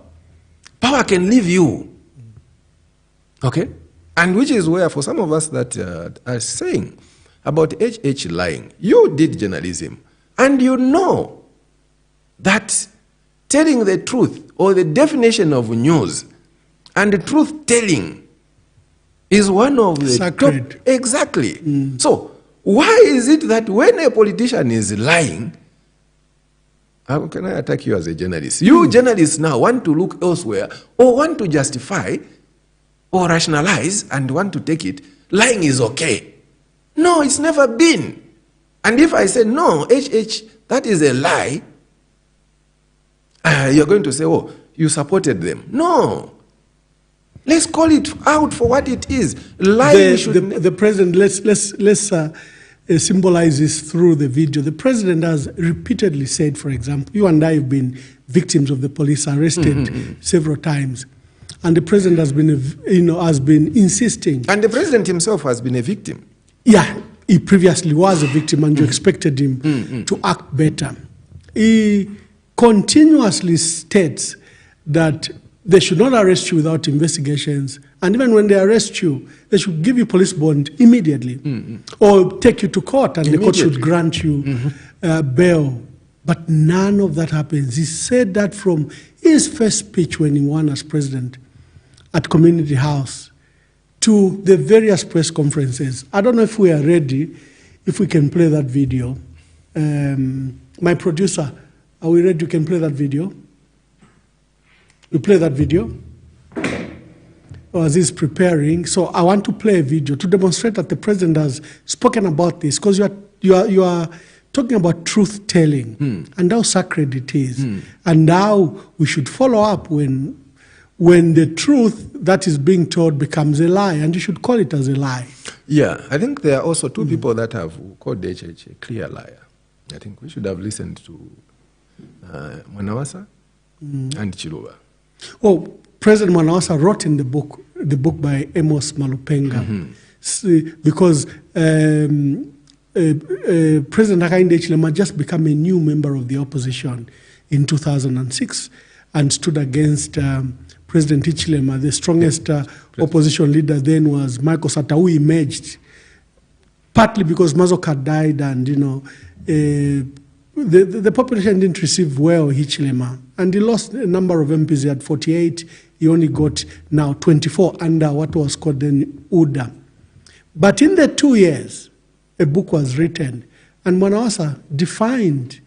Power can leave you. Okay? And which is where, for some of us that are saying about HH lying, you did journalism, and you know that telling the truth, or the definition of news, and the truth-telling is one of the
sacred.
Top. Exactly. So, why is it that when a politician is lying, how can I attack you as a journalist? You journalists now want to look elsewhere, or want to justify, or rationalize, and want to take it. Lying is okay. No, it's never been. And if I say, no, that is a lie, you're going to say, oh, you supported them. No. Let's call it out for what it is. Lying
the president, let's symbolize this through the video. The president has repeatedly said, for example, you and I have been victims of the police, arrested several times. And the president has been insisting.
And the president himself has been a victim.
Yeah, he previously was a victim, and you expected him to act better. He continuously states that they should not arrest you without investigations, and even when they arrest you, they should give you police bond immediately, or take you to court, and the court should grant you bail. But none of that happens. He said that from his first speech when he won as president at Community House to the various press conferences. I don't know if we are ready, if we can play that video. My producer Are we ready? You can play that video. You play that video. As he's preparing. So I want to play a video to demonstrate that the president has spoken about this, because you are talking about truth telling and how sacred it is, and how we should follow up when the truth that is being told becomes a lie, and you should call it as a lie.
Yeah, I think there are also two people that have called HH a clear liar. I think we should have listened to Mwanawasa and Chiluba.
Oh, President Mwanawasa wrote in the book by Amos Malupenga, because President Hakainde Hichilema just became a new member of the opposition in 2006 and stood against President Hichilema. The strongest opposition leader then was Michael Sata, who emerged partly because Mazoka died, and the population didn't receive well Hichilema, and he lost a number of MPs. He had 48. He only got now 24 under what was called then UDA. But in the 2 years, a book was written, and Mwanawasa defined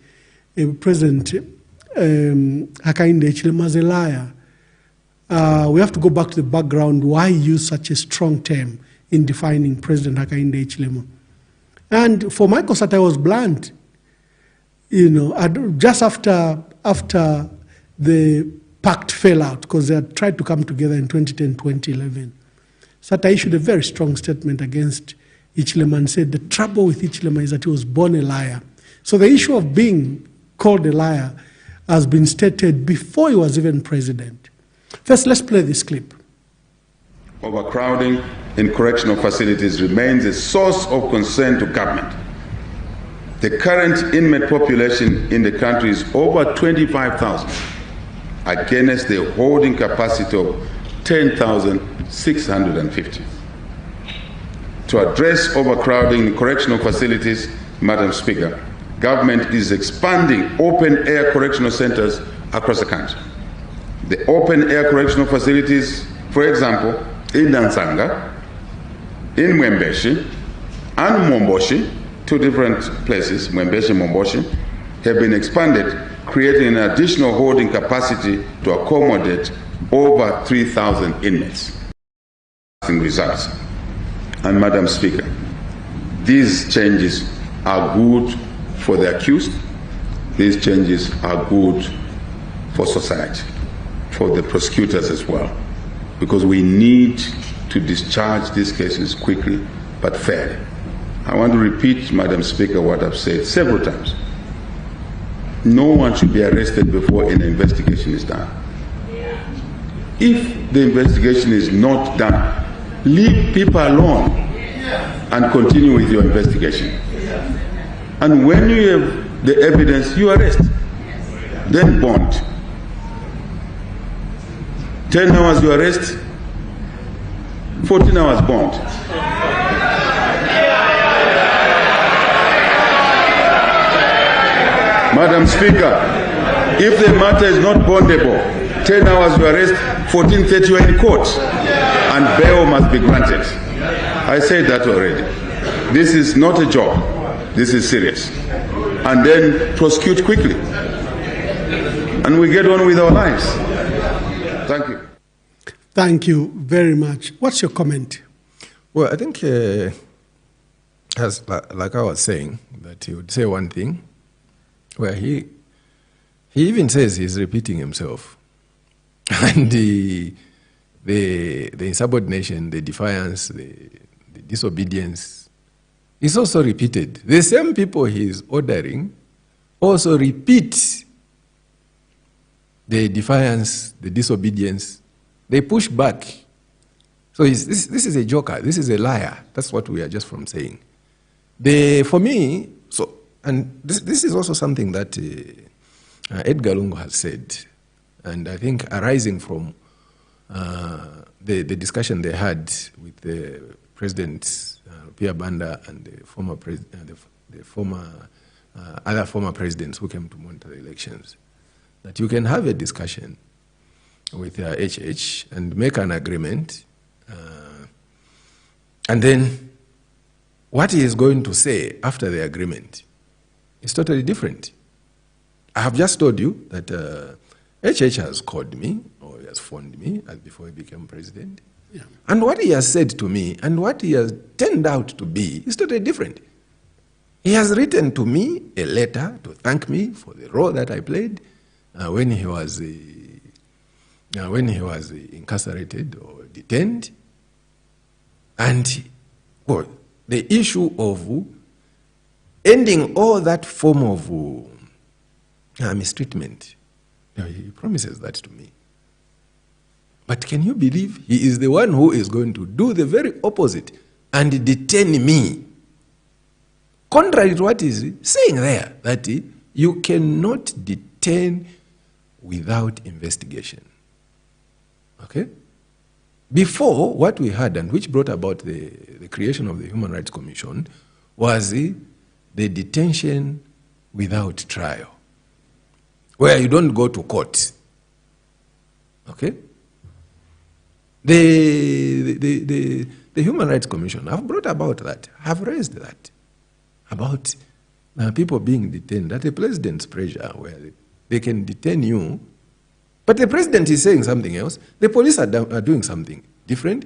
President Hakainde Hichilema as a liar. We have to go back to the background why he used such a strong term in defining President Hakainde Hichilema. And for Michael Sata, I was blunt. Just after the pact fell out, because they had tried to come together in 2010, 2011, Sata issued a very strong statement against Hichilema and said the trouble with Hichilema is that he was born a liar. So the issue of being called a liar has been stated before he was even president. First, let's play this clip.
Overcrowding in correctional facilities remains a source of concern to government. The current inmate population in the country is over 25,000 against the holding capacity of 10,650. To address overcrowding in correctional facilities, Madam Speaker, government is expanding open-air correctional centers across the country. The open-air correctional facilities, for example, in Nansanga, in Mwembeshi, and Momboshi, two different places, Mwembeshi and Momboshi, have been expanded, creating an additional holding capacity to accommodate over 3,000 inmates. Results. And Madam Speaker, these changes are good for the accused. These changes are good for society, for the prosecutors as well, because we need to discharge these cases quickly but fairly. I want to repeat, Madam Speaker, what I've said several times. No one should be arrested before an investigation is done. If the investigation is not done, leave people alone and continue with your investigation. And when you have the evidence, you arrest, then bond. 10 hours you arrest, 14 hours bond. Madam Speaker, if the matter is not bondable, 10 hours you arrest, 14:30 you are in court, and bail must be granted. I said that already. This is not a joke. This is serious. And then prosecute quickly. And we get on with our lives. Thank you.
Thank you very much. What's your comment?
Well, I think, as like I was saying, that he would say one thing, where he even says he's repeating himself. And the insubordination, the defiance, the disobedience is also repeated. The same people he's ordering also repeat the defiance, the disobedience. They push back. So this is a joker. This is a liar. That's what we are just from saying. For me, and this is also something that Edgar Lungu has said, and I think arising from the discussion they had with the President Pierre Banda and the former other former presidents who came to monitor the elections, that you can have a discussion with HH and make an agreement, and then what he is going to say after the agreement is totally different. I have just told you that HH has called me, or he has phoned me before he became president.
Yeah.
And what he has said to me and what he has turned out to be is totally different. He has written to me a letter to thank me for the role that I played when he was incarcerated or detained. And well, the issue of ending all that form of mistreatment, he promises that to me. But can you believe he is the one who is going to do the very opposite and detain me? Contrary to what he's saying there, that you cannot detain without investigation. Okay? Before, what we had, and which brought about the creation of the Human Rights Commission, was the detention without trial, where you don't go to court. Okay? The Human Rights Commission have brought about that, have raised that, about people being detained at the president's pressure, where they can detain you, but the president is saying something else, the police are doing something different,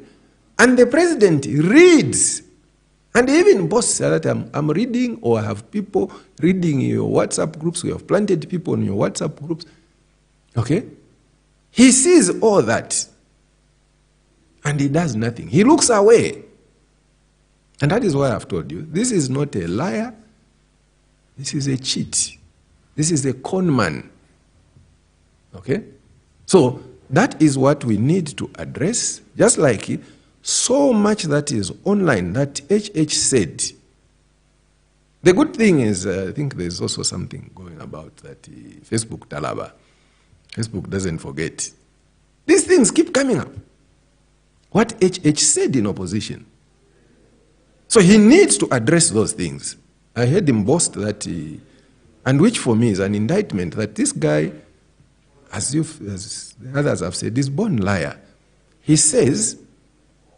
and the president reads, and even boasts that I'm reading, or I have people reading your WhatsApp groups, we have planted people in your WhatsApp groups, okay? He sees all that, and he does nothing. He looks away. And that is why I've told you, this is not a liar, this is a cheat. This is a con man. Okay? So that is what we need to address, just like so much that is online that HH said. The good thing is, I think there's also something going about that Facebook Talaba. Facebook doesn't forget. These things keep coming up. What HH said in opposition. So he needs to address those things. I heard him boast that, and which for me is an indictment, that this guy, as the others have said, is born liar. He says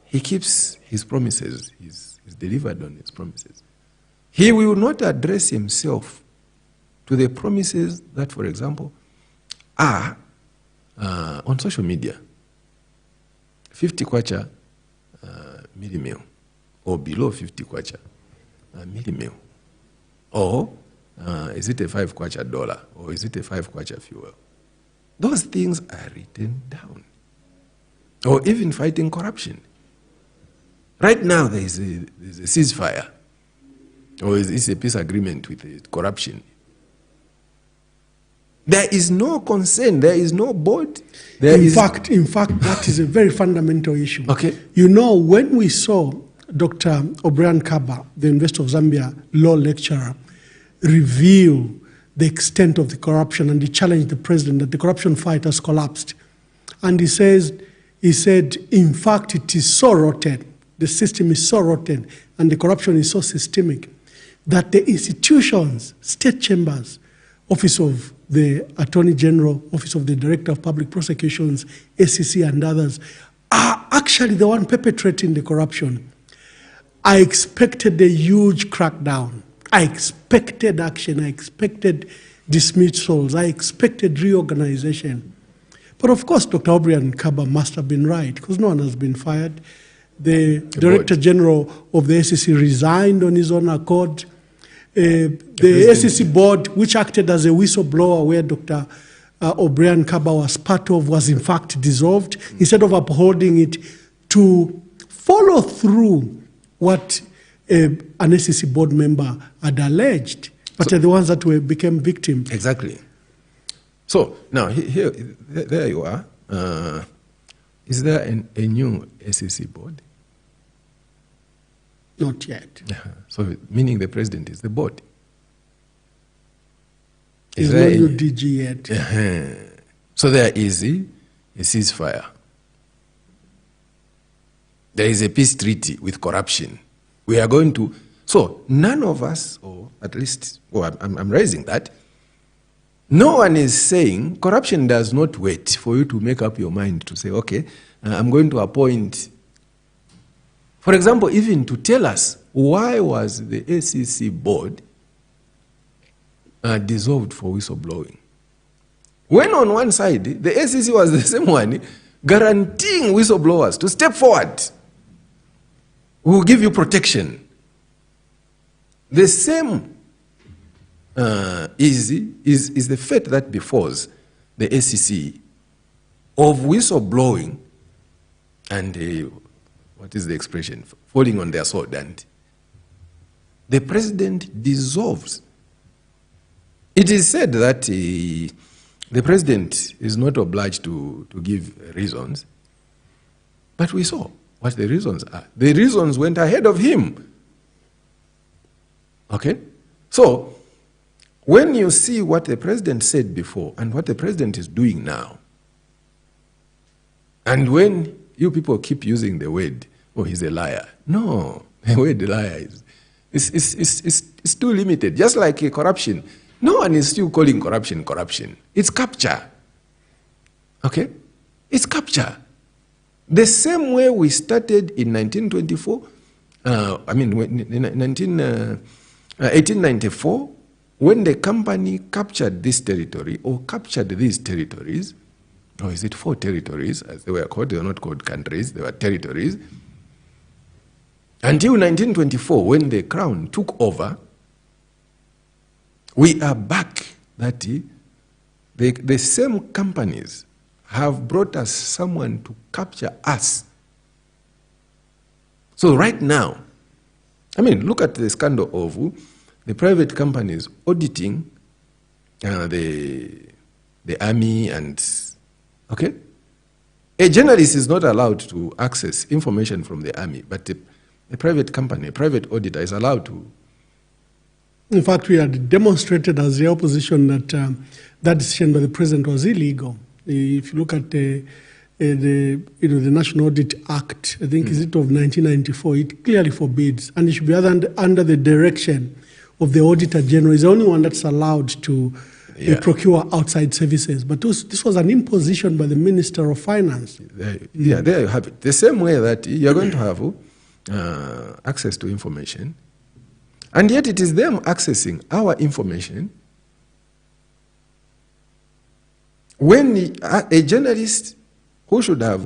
he keeps his promises. He's delivered on his promises. He will not address himself to the promises that, for example, are on social media. 50 kwacha millimil, or below 50 kwacha millimil, or is it a 5 kwacha dollar, or is it a 5 kwacha fuel? Those things are written down. Or even fighting corruption. Right now there is a ceasefire, or is this a peace agreement with corruption? There is no concern, there is no board. In fact,
that is a very fundamental issue.
Okay.
You know, when we saw Dr. O'Brien Kaba, the University of Zambia law lecturer, reveal the extent of the corruption, and he challenged the president that the corruption fight has collapsed. And he said, in fact, it is so rotten, the system is so rotten, and the corruption is so systemic, that the institutions, state chambers, Office of the Attorney General, Office of the Director of Public Prosecutions, SEC and others, are actually the one perpetrating the corruption. I expected a huge crackdown. I expected action. I expected dismissals. I expected reorganization. But of course, Dr. O'Brien Kaba must have been right, because no one has been fired. The Director General of the SEC resigned on his own accord. The SEC board, which acted as a whistleblower where Dr. O'Brien Kaba was part of, was in fact dissolved, instead of upholding it to follow through what an SEC board member had alleged, but so, the ones that became victims.
Exactly. So now there you are. Is there a new SEC board?
Not yet.
So meaning the president is the board.
Is there no new DG yet?
So there is a ceasefire. There is a peace treaty with corruption. We are going to, so none of us, or at least, I'm raising that, no one is saying corruption does not wait for you to make up your mind to say, okay, I'm going to appoint. For example, even to tell us why was the SEC board dissolved for whistleblowing. When on one side, the ACC was the same one guaranteeing whistleblowers to step forward. We will give you protection. The same is the fate that befalls the ACC of whistleblowing and what is the expression? Falling on their sword. And the president dissolves. It is said that the president is not obliged to give reasons, but we saw what the reasons are. The reasons went ahead of him. Okay? So, when you see what the president said before and what the president is doing now, and when you people keep using the word, oh, he's a liar. No, the word liar is too limited. Just like corruption. No one is still calling corruption corruption. It's capture. Okay? It's capture. The same way we started in 1924, 1894, when the company captured this territory or captured these territories, or is it 4 territories, as they were called? They were not called countries, they were territories. Until 1924, when the crown took over, we are back that the same companies have brought us someone to capture us. So right now, look at the scandal of the private companies auditing the army and, okay? A journalist is not allowed to access information from the army, but a private company, a private auditor is allowed to.
In fact, we had demonstrated as the opposition that that decision by the president was illegal. If you look at the National Audit Act, I think is it of 1994, it clearly forbids, and it should be under the direction of the Auditor General. He's the only one that's allowed to procure outside services. But this was an imposition by the Minister of Finance.
There you have it. The same way that you're going to have access to information, and yet it is them accessing our information. When a journalist who should have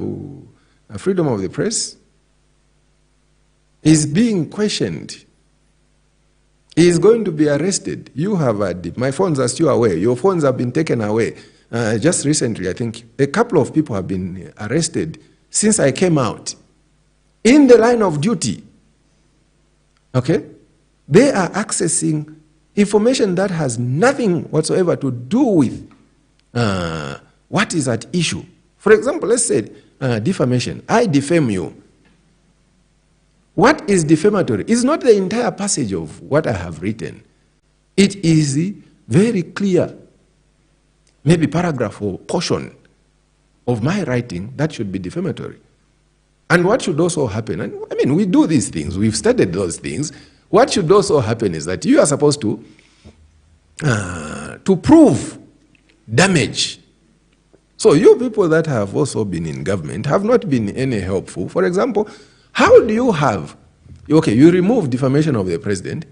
freedom of the press is being questioned, he is going to be arrested. You have my phones are still away. Your phones have been taken away. Just recently, I think, a couple of people have been arrested since I came out in the line of duty. Okay? They are accessing information that has nothing whatsoever to do with what is at issue. For example, let's say defamation. I defame you. What is defamatory? It's not the entire passage of what I have written. It is very clear, maybe paragraph or portion of my writing that should be defamatory. And what should also happen, and we do these things, we've studied those things. What should also happen is that you are supposed to prove damage. So you people that have also been in government have not been any helpful. For example, how do you have, okay, you remove defamation of the president,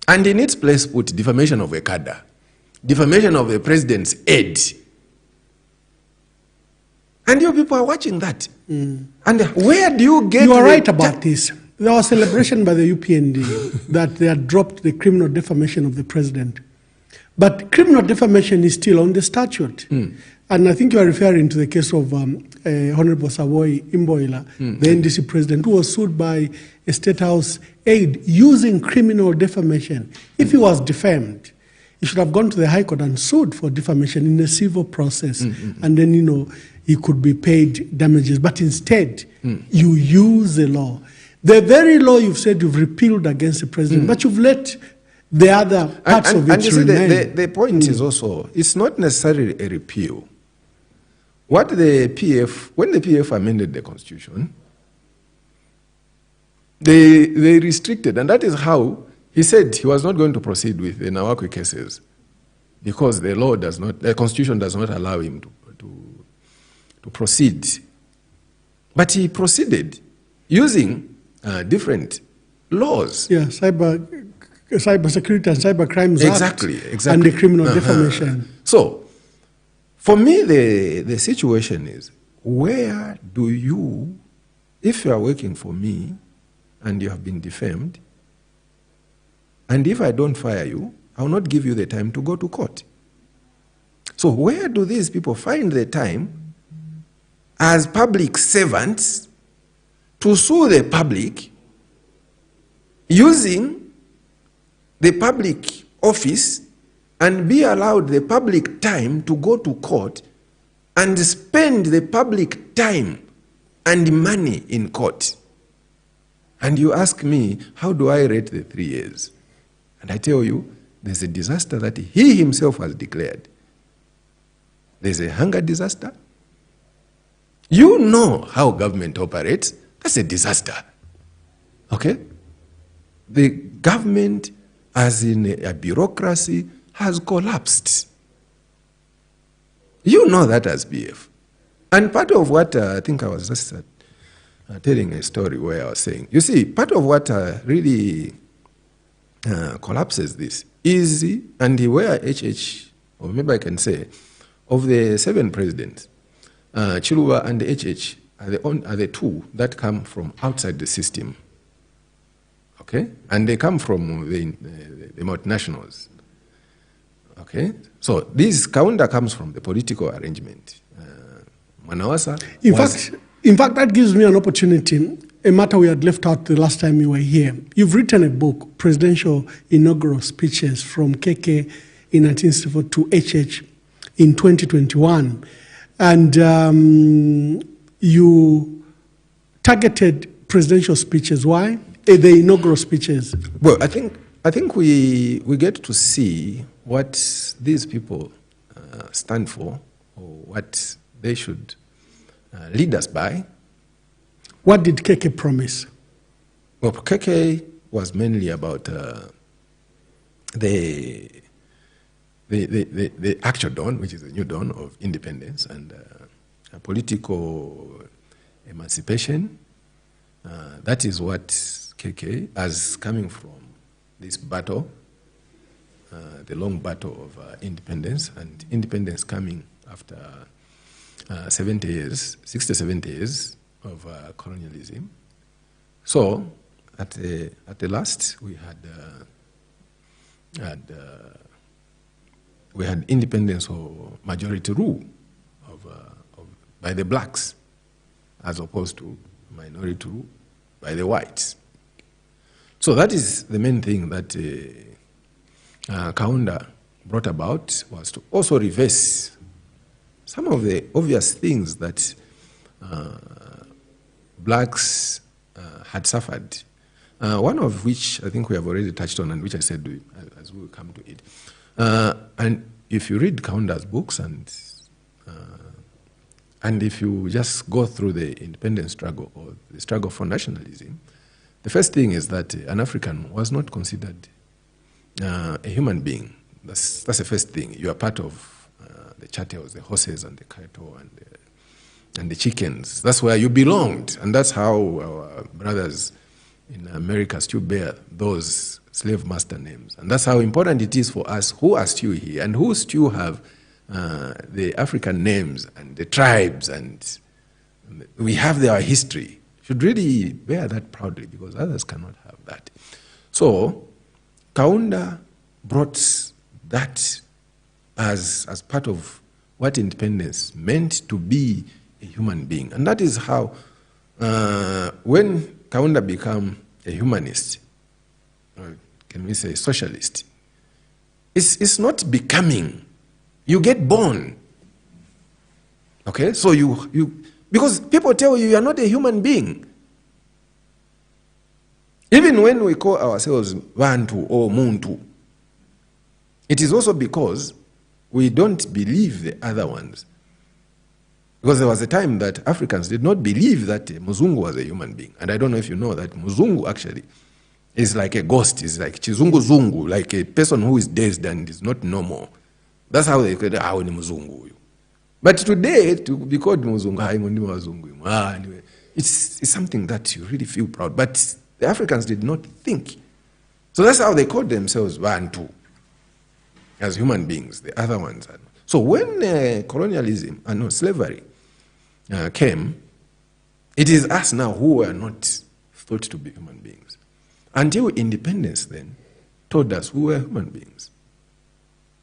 and in its place put defamation of a cadre, defamation of the president's aide. And you people are watching that. And where do you get...
You are right about this. There was a celebration by the UPND that they had dropped the criminal defamation of the president. But criminal defamation is still on the statute. And I think you are referring to the case of Honorable Savoy Imboila, the NDC president, who was sued by a State House aide using criminal defamation. If he was defamed, he should have gone to the High Court and sued for defamation in a civil process. And then, he could be paid damages. But instead, you use the law. The very law you've said you've repealed against the president, but you've let the other parts of it
and you see,
remain.
the point is also, it's not necessarily a repeal. What the PF, when the PF amended the Constitution, they restricted, and that is how he said he was not going to proceed with the Nawakwi cases because the Constitution does not allow him to proceed. But he proceeded using different laws.
Yeah, cyber security and cyber crimes
exactly,
Act and the criminal defamation.
So, For me, the situation is, where do you, if you are working for me and you have been defamed, and if I don't fire you, I will not give you the time to go to court. So where do these people find the time as public servants to sue the public using the public office and be allowed the public time to go to court and spend the public time and money in court? And you ask me, how do I rate the 3 years? And I tell you, there's a disaster that he himself has declared. There's a hunger disaster. You know how government operates. That's a disaster. Okay? The government, as in a bureaucracy, has collapsed. You know that as BF. And part of what I think I was just telling a story where I was saying, you see, part of what really collapses this is, and where HH, or maybe I can say, of the 7 presidents, Chiluba and HH are the 2 that come from outside the system. Okay? And they come from the multinationals. Okay? So this counter comes from the political arrangement. Manawasa.
In fact, that gives me an opportunity, a matter we had left out the last time you were here. You've written a book, Presidential Inaugural Speeches from KK in 1964 to HH in 2021. And you targeted presidential speeches. Why? The inaugural speeches.
Well, I think we get to see what these people stand for, or what they should lead us by.
What did KK promise?
Well, KK was mainly about the actual dawn, which is the new dawn of independence, and political emancipation. That is what KK, as coming from this battle, the long battle of independence, and independence coming after 70 years, 60, 70 years of colonialism. So, at the last, we had independence or majority rule by the blacks, as opposed to minority rule by the whites. So that is the main thing that Kaunda brought about, was to also reverse some of the obvious things that blacks had suffered. One of which I think we have already touched on, and which I said as we will come to it. And if you read Kaunda's books, and if you just go through the independence struggle or the struggle for nationalism, the first thing is that an African was not considered a human being. That's the first thing. You are part of the chattels, the horses and the cattle and the chickens. That's where you belonged. And that's how our brothers in America still bear those slave master names. And that's how important it is for us who are still here and who still have the African names and the tribes, and we have our history. Should really bear that proudly, because others cannot have that. So Kaunda brought that as part of what independence meant to be a human being. And that is how, when Kaunda became a humanist, or can we say socialist, it's not becoming. You get born. Okay? So you because people tell you are not a human being. Even when we call ourselves Bantu or Muntu, it is also because we don't believe the other ones. Because there was a time that Africans did not believe that Muzungu was a human being. And I don't know if you know that Muzungu actually is like a ghost, is like Chizungu Zungu, like a person who is dazed and is not normal. That's how they call it, Muzungu. But today, to be called Muzungu, anyway, it's something that you really feel proud. But the Africans did not think. So that's how they called themselves Bantu, as human beings, the other ones. So when colonialism, slavery came, it is us now who were not thought to be human beings. Until independence then told us we were human beings.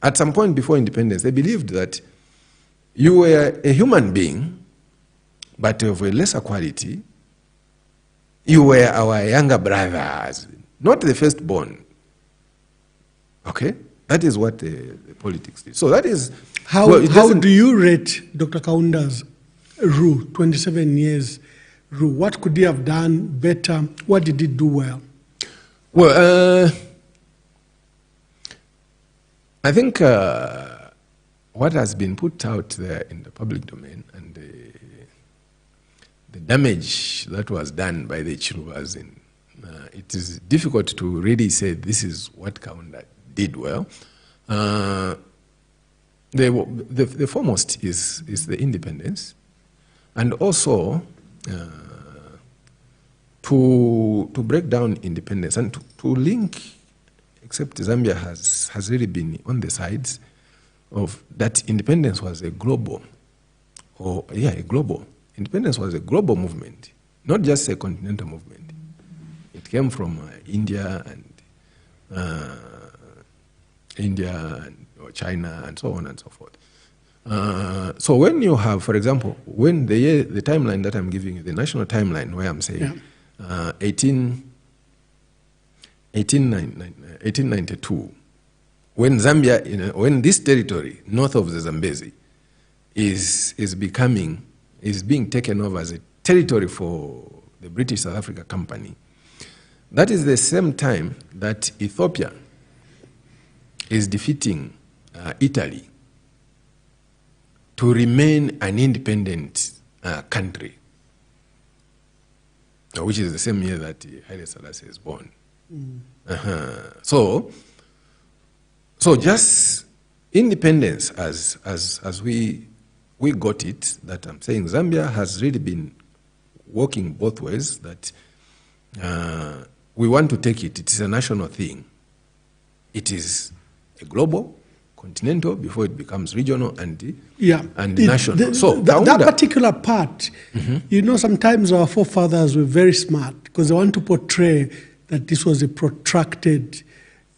At some point before independence, they believed that you were a human being, but of a lesser quality. You were our younger brothers, not the firstborn. Okay? That is what the politics did. So that is...
How do you rate Dr. Kaunda's rule, 27 years rule? What could he have done better? What did he do well?
Well, I think what has been put out there in the public domain and the damage that was done by the Chiruvas, it is difficult to really say this is what Kaunda did well. The foremost is the independence, and also to break down independence and to link, except Zambia has really been on the sides of that independence was a global, independence was a global movement, not just a continental movement. It came from India and or China and so on and so forth. So when you have, for example, when the timeline that I'm giving you, the national timeline where I'm saying 1892, when Zambia, when this territory north of the Zambezi is being taken over as a territory for the British South Africa Company, that is the same time that Ethiopia is defeating Italy to remain an independent country, which is the same year that Haile Selassie is born. So just independence as we got it, that I'm saying Zambia has really been working both ways, that we want to take it. It is a national thing. It is a global, continental, before it becomes regional and national. So
that particular part, you know, sometimes our forefathers were very smart because they want to portray that this was a protracted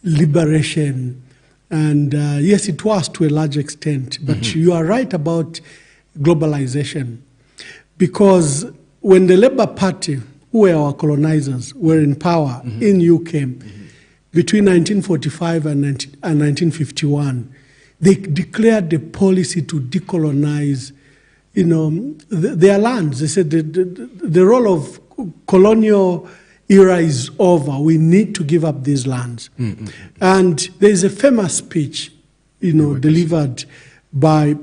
liberation. And yes, it was to a large extent, but you are right about globalization. Because when the Labour Party, who were our colonizers, were in power in UK, between 1945 and 1951, they declared the policy to decolonize, you know, their lands. They said the role of colonial era is over. We need to give up these lands. And there is a famous speech, you know, delivered by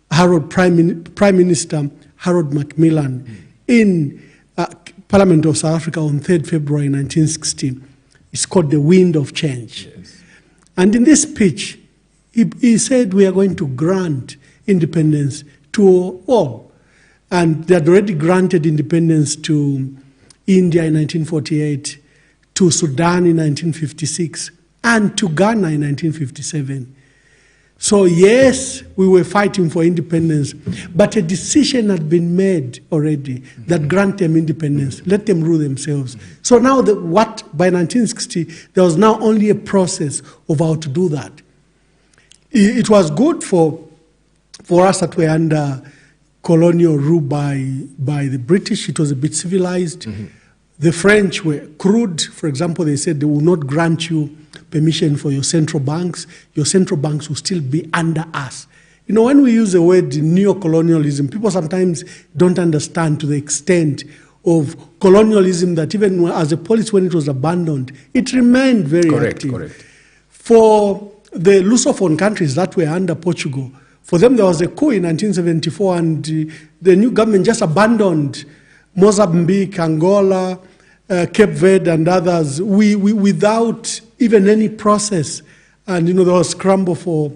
Prime Minister Harold Macmillan in Parliament of South Africa on 3rd February 1960. It's called The Wind of Change. Yes. And in this speech, he said we are going to grant independence to all. And they had already granted independence to India in 1948, to Sudan in 1956, and to Ghana in 1957. So yes, we were fighting for independence, but a decision had been made already that grant them independence, let them rule themselves. So now by 1960, there was now only a process of how to do that. It was good for us that were under colonial rule by the British. It was a bit civilized. The French were crude. For example, they said they will not grant you permission for your central banks. Your central banks will still be under us. You know, when we use the word neocolonialism, people sometimes don't understand to the extent of colonialism that even as a policy, when it was abandoned, it remained very active. Correct. For the Lusophone countries that were under Portugal, for them there was a coup in 1974 and the new government just abandoned Mozambique, Angola, Cape Verde and others, without even any process. And, you know, there was scramble for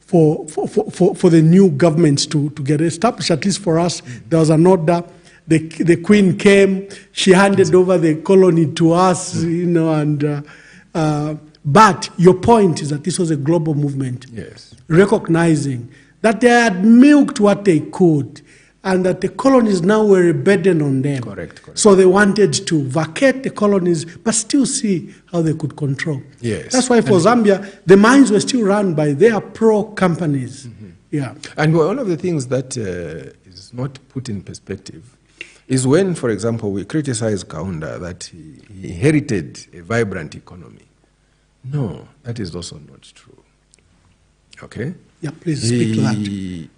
the new governments to get established. At least for us, there was an order. The Queen came, she handed over the colony to us, you know, and but your point is that this was a global movement, recognizing that they had milked what they could, and that the colonies now were a burden on them.
Correct.
So they wanted to vacate the colonies, but still see how they could control.
Yes.
That's why for Zambia, the mines were still run by their pro-companies.
Mm-hmm.
Yeah.
And one of the things that is not put in perspective is when, for example, we criticize Kaunda that he inherited a vibrant economy. No, that is also not true. Okay?
Yeah, please speak to that.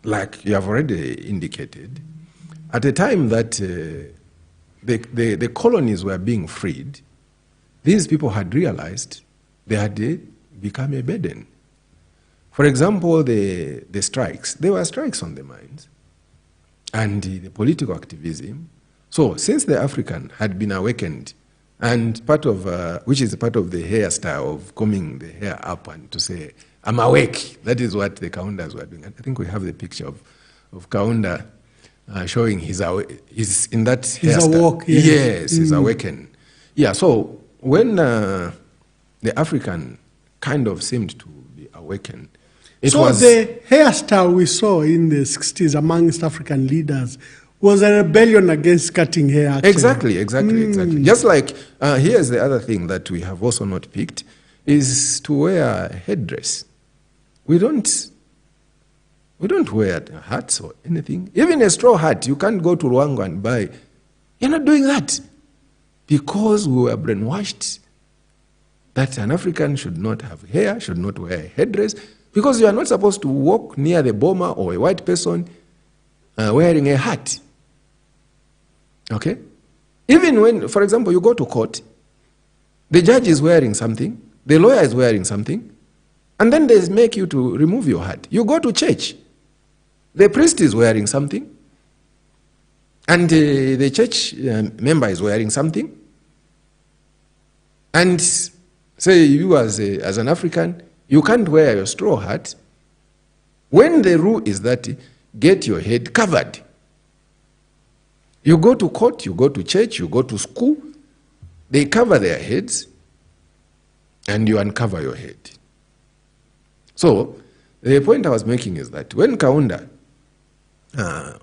Like you have already indicated, at the time that the colonies were being freed, these people had realized they had become a burden. For example, the strikes. There were strikes on the mines and the political activism. So since the African had been awakened, and which is part of the hairstyle of combing the hair up and to say, I'm awake. That is what the Kaundas were doing. I think we have the picture of Kaunda showing he's in that hairstyle.
He's awoke. Yeah.
Yes, he's awakened. Yeah, so when the African kind of seemed to be awakened,
the hairstyle we saw in the 60s amongst African leaders was a rebellion against cutting hair. Actually.
Exactly. Just like, here's the other thing that we have also not picked, is to wear a headdress. We don't wear hats or anything. Even a straw hat, you can't go to Rwanda and buy. You're not doing that. Because we were brainwashed that an African should not have hair, should not wear a headdress, because you are not supposed to walk near the bomber or a white person wearing a hat. Okay? Even when, for example, you go to court, the judge is wearing something, the lawyer is wearing something, and then they make you to remove your hat. You go to church, the priest is wearing something, and the church member is wearing something, and say you as an African, you can't wear your straw hat, when the rule is that get your head covered. You go to court, you go to church, you go to school, they cover their heads, and you uncover your head. So, the point I was making is that when Kaunda,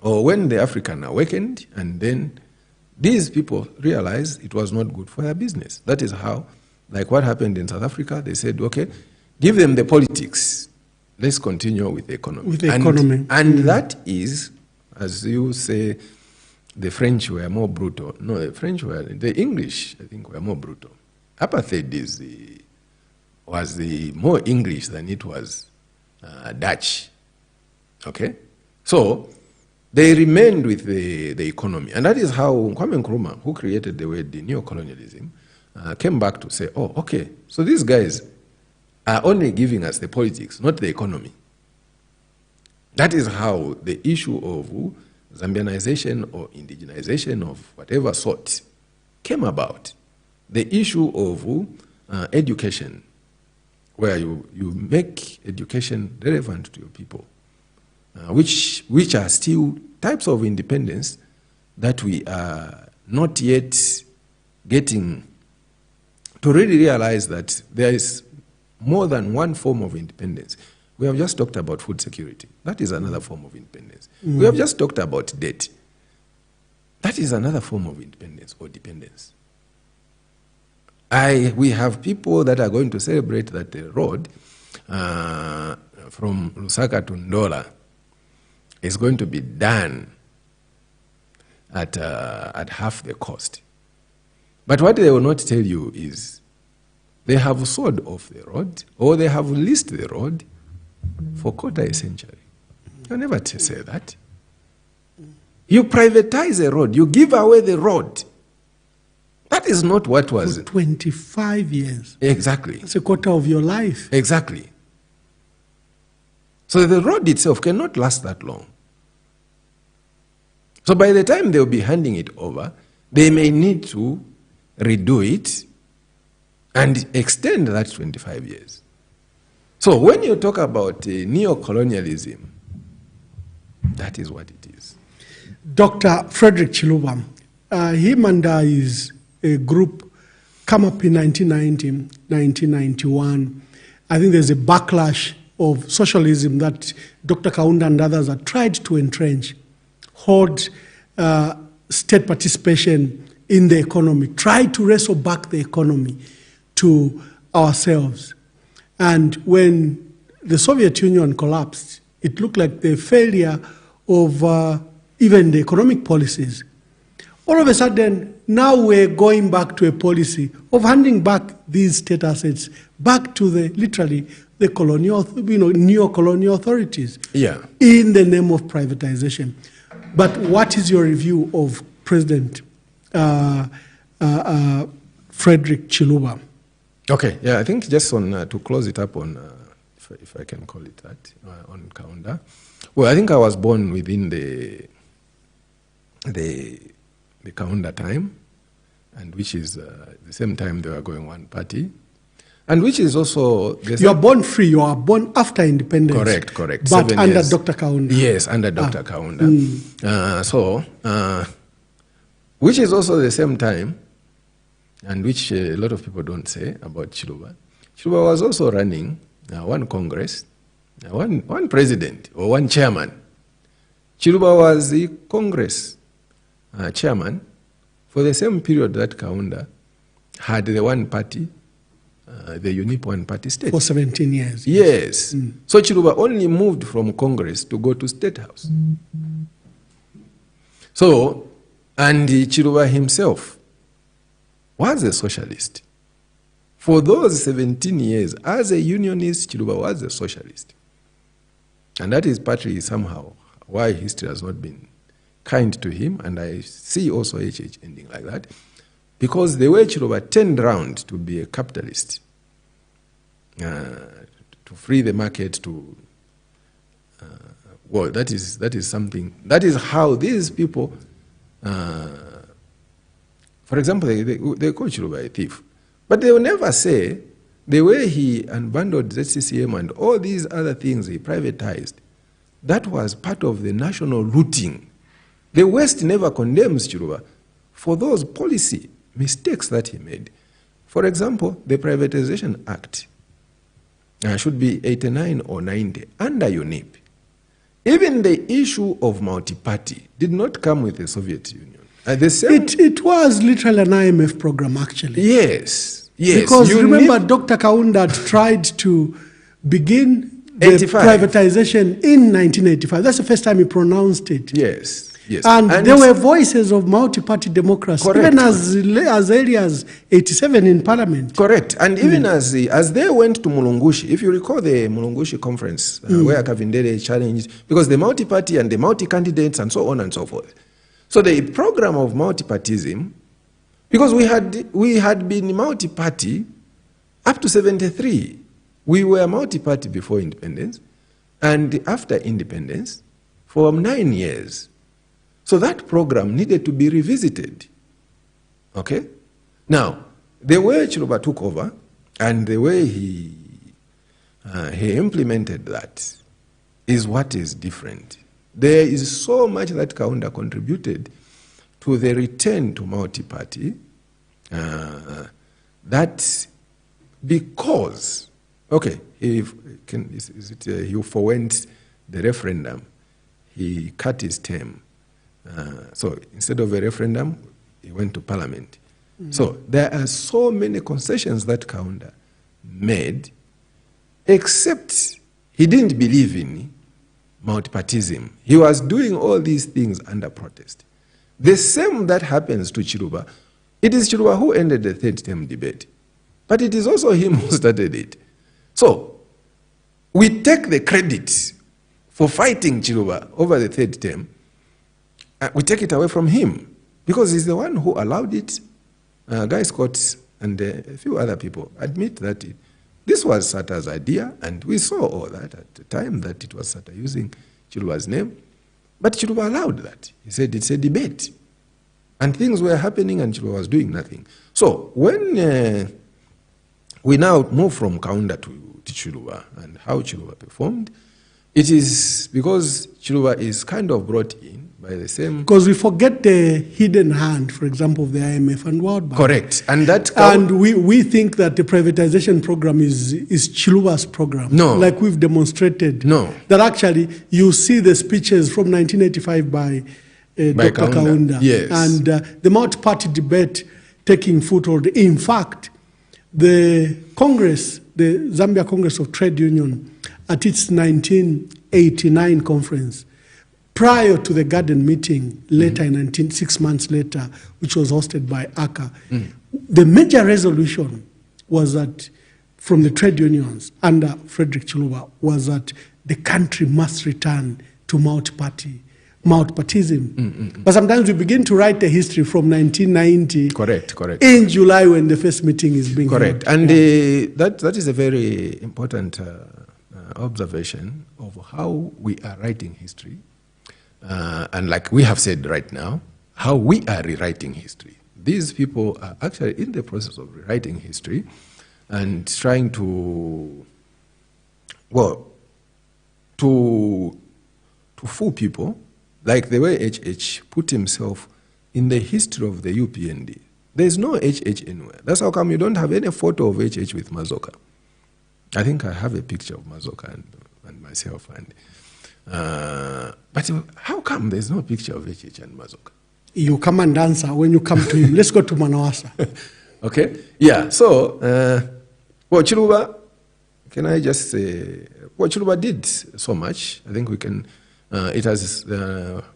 or when the African awakened, and then these people realized it was not good for their business. That is how, like what happened in South Africa, they said, okay, give them the politics, let's continue with the economy. And that is, as you say, the French were more brutal. No, the English, I think, were more brutal. Apartheid was the more English than it was Dutch. Okay? So, they remained with the economy. And that is how Kwame Nkrumah, who created the word neocolonialism, came back to say, oh, okay, so these guys are only giving us the politics, not the economy. That is how the issue of Zambianization or indigenization of whatever sort came about. The issue of education, where you make education relevant to your people, which are still types of independence that we are not yet getting to really realize that there is more than one form of independence. We have just talked about food security. That is another form of independence. We have just talked about debt. That is another form of independence or dependence. We have people that are going to celebrate that the road from Lusaka to Ndola is going to be done at half the cost. But what they will not tell you is they have sold off the road, or they have leased the road for quarter a century. You never say that. You privatize a road, you give away the road. That is not what was...
For 25 years.
Exactly.
That's a quarter of your life.
Exactly. So the road itself cannot last that long. So by the time they'll be handing it over, they may need to redo it and extend that 25 years. So when you talk about neocolonialism, that is what it is.
Dr. Frederick Chiluba, him and his group come up in 1990, 1991. I think there's a backlash of socialism that Dr. Kaunda and others have tried to entrench, hold state participation in the economy, try to wrestle back the economy to ourselves. And when the Soviet Union collapsed, it looked like the failure of even the economic policies. All of a sudden, now we're going back to a policy of handing back these state assets back to literally the colonial, neo-colonial authorities in the name of privatization. But what is your review of President Frederick Chiluba?
Okay, yeah, I think just on to close it up on, if I can call it that, on Kaunda. Well, I think I was born within the Kaunda time, and which is the same time they were going one party, and which is also...
You are born free, you are born after independence.
Correct.
But under Dr. Kaunda.
Yes, under Dr. Kaunda. Which is also the same time, and which a lot of people don't say about Chiluba. Chiluba was also running one Congress, one president, or one chairman. Chiluba was the Congress chairman for the same period that Kaunda had the one party, the UNIP one party state.
For 17 years.
Yes. So Chiluba only moved from Congress to go to State House. So, and Chiluba himself was a socialist. For those 17 years, as a unionist, Chiluba was a socialist. And that is partly somehow why history has not been kind to him, and I see also HH ending like that, because the way Chiluba turned around to be a capitalist, to free the market, to well, that is something. That is how these people, for example, they call Chiluba a thief, but they will never say the way he unbundled ZCCM and all these other things he privatized. That was part of the national looting. The West never condemns Chiluba for those policy mistakes that he made. For example, the Privatization Act should be 89 or 90 under UNIP. Even the issue of multi-party did not come with the Soviet Union.
It was literally an IMF program, actually.
Yes.
Because you remember Dr. Kaunda tried to begin the privatization in 1985. That's the first time he pronounced it.
Yes.
And there were voices of multi-party democracy, even as early as 87 in Parliament.
Correct. And even as they went to Mulungushi, if you recall the Mulungushi conference, where Kavindere challenged, because the multi-party and the multi-candidates and so on and so forth. So the program of multi-partyism, because we had been multi-party up to 73. We were multi-party before independence, and after independence for 9 years. So that program needed to be revisited. Okay? Now, the way Chiluba took over and the way he implemented that is what is different. There is so much that Kaunda contributed to the return to multi-party that because, okay, he forwent the referendum, he cut his term. So instead of a referendum, he went to Parliament. So there are so many concessions that Kaunda made, except he didn't believe in multipartyism. He was doing all these things under protest. The same that happens to Chiluba. It is Chiluba who ended the third term debate, but it is also him who started it. So we take the credit for fighting Chiluba over the third term. We take it away from him because he's the one who allowed it. Guy Scott and a few other people admit that this was Sata's idea, and we saw all that at the time that it was Sata using Chiluba's name. But Chiluba allowed that. He said it's a debate. And things were happening and Chiluba was doing nothing. So when we now move from Kaunda to Chiluba and how Chiluba performed, it is because Chiluba is kind of brought in by the same.
Because we forget the hidden hand, for example, of the IMF and World Bank.
Correct.
And we think that the privatization program is Chiluba's program.
No.
Like we've demonstrated.
No.
That actually you see the speeches from 1985 by Dr. Kaunda.
Yes.
And the multi-party debate taking foothold. In fact, the Congress, the Zambia Congress of Trade Union, at its 1989 conference, prior to the Garden meeting later in 6 months later, which was hosted by ACA, the major resolution was that from the trade unions under Frederick Chiluba was that the country must return to multi-partyism. But sometimes we begin to write the history from 1990.
Correct.
In July when the first meeting is being
correct.
held.
And that is a very important observation of how we are writing history. And like we have said right now, how we are rewriting history. These people are actually in the process of rewriting history and trying to, well, to fool people, like the way HH put himself in the history of the UPND. There's no HH anywhere. That's how come you don't have any photo of HH with Mazoka. I think I have a picture of Mazoka and myself. But how come there's no picture of HH and Mazoka?
You come and answer when you come to him. Let's go to Manawasa.
Okay. Yeah. So, Chiluba, can I just say, Chiluba did so much. I think we can.